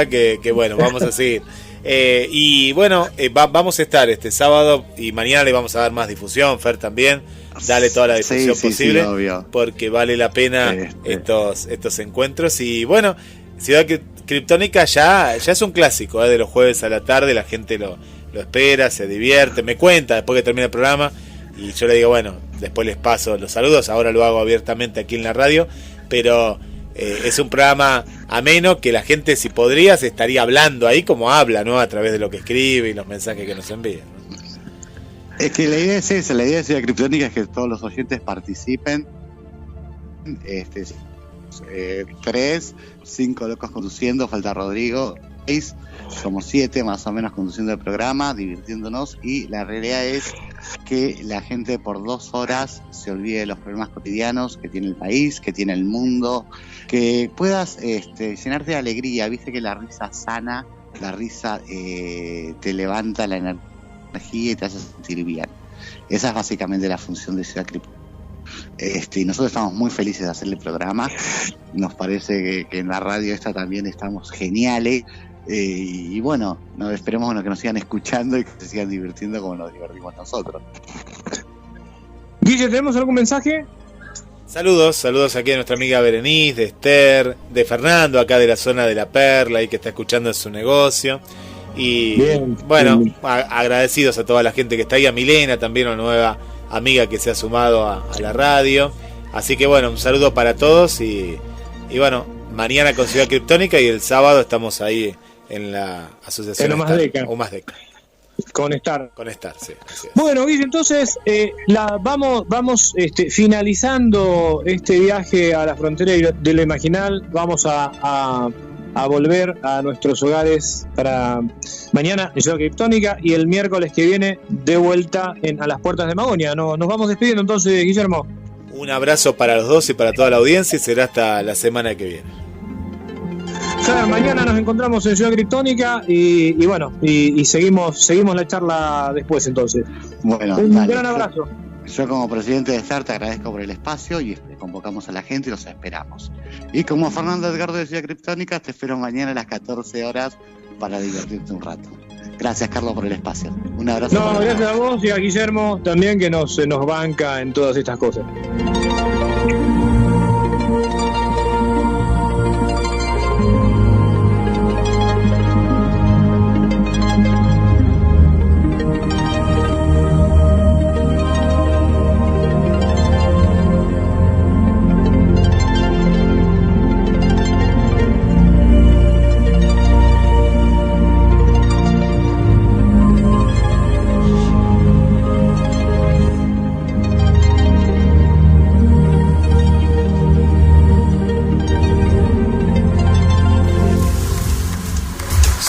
que bueno, vamos a seguir. Y bueno, vamos a estar este sábado y mañana le vamos a dar más difusión, Fer también. Dale toda la difusión posible, porque vale la pena estos encuentros. Y bueno, Ciudad Criptónica ya es un clásico, de los jueves a la tarde. La gente lo espera, se divierte, me cuenta después que termina el programa. Y yo le digo, bueno, después les paso los saludos. Ahora lo hago abiertamente aquí en la radio. Pero es un programa ameno que la gente, si podría, se estaría hablando ahí como habla, ¿no? A través de lo que escribe y los mensajes que nos envía, ¿no? Es que la idea es esa, la idea de Ciudad Criptónica es que todos los oyentes participen. 3, 5 locos conduciendo, falta Rodrigo, 6, somos 7 más o menos conduciendo el programa, divirtiéndonos, y la realidad es que la gente por 2 horas se olvide de los problemas cotidianos que tiene el país, que tiene el mundo, que puedas llenarte de alegría. Viste que la risa sana, la risa te levanta la energía y te hace sentir bien. Esa es básicamente la función de Ciudad Criptónica. Y nosotros estamos muy felices de hacer el programa. Nos parece que en la radio esta también estamos geniales. Y bueno, esperemos que nos sigan escuchando y que se sigan divirtiendo como nos divertimos nosotros. Guille, ¿tenemos algún mensaje? Saludos aquí a nuestra amiga Berenice, de Esther, de Fernando, acá de la zona de La Perla, y que está escuchando en su negocio. Y bien, bueno, agradecidos a toda la gente que está ahí, a Milena también, una nueva amiga que se ha sumado a la radio. Así que bueno, un saludo para todos y bueno, mañana con Ciudad Criptónica y el sábado estamos ahí en la asociación Omasdeca. Con Star, sí. Así es. Bueno, Guille, entonces vamos finalizando este viaje a la frontera de lo imaginal. Vamos a volver a nuestros hogares para mañana en Ciudad Criptónica y el miércoles que viene de vuelta a las puertas de Magonia. Nos vamos despidiendo entonces, Guillermo. Un abrazo para los dos y para toda la audiencia y será hasta la semana que viene. Mañana nos encontramos en Ciudad Criptónica y bueno, y seguimos la charla después entonces. Bueno, un gran abrazo. Yo como presidente de STAR te agradezco por el espacio y convocamos a la gente y los esperamos. Y como Fernando Edgardo de Ciudad Criptónica, te espero mañana a las 14 horas para divertirte un rato. Gracias, Carlos, por el espacio. Un abrazo. No, gracias a vos y a Guillermo también, que nos banca en todas estas cosas.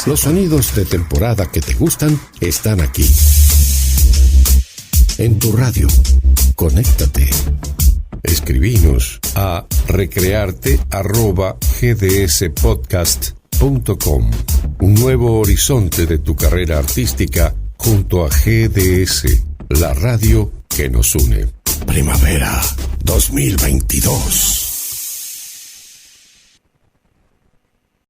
Los sonidos de temporada que te gustan están aquí. En tu radio. Conéctate. Escribinos a recrearte@gdspodcast.com. Un nuevo horizonte de tu carrera artística junto a GDS, la radio que nos une. Primavera 2022.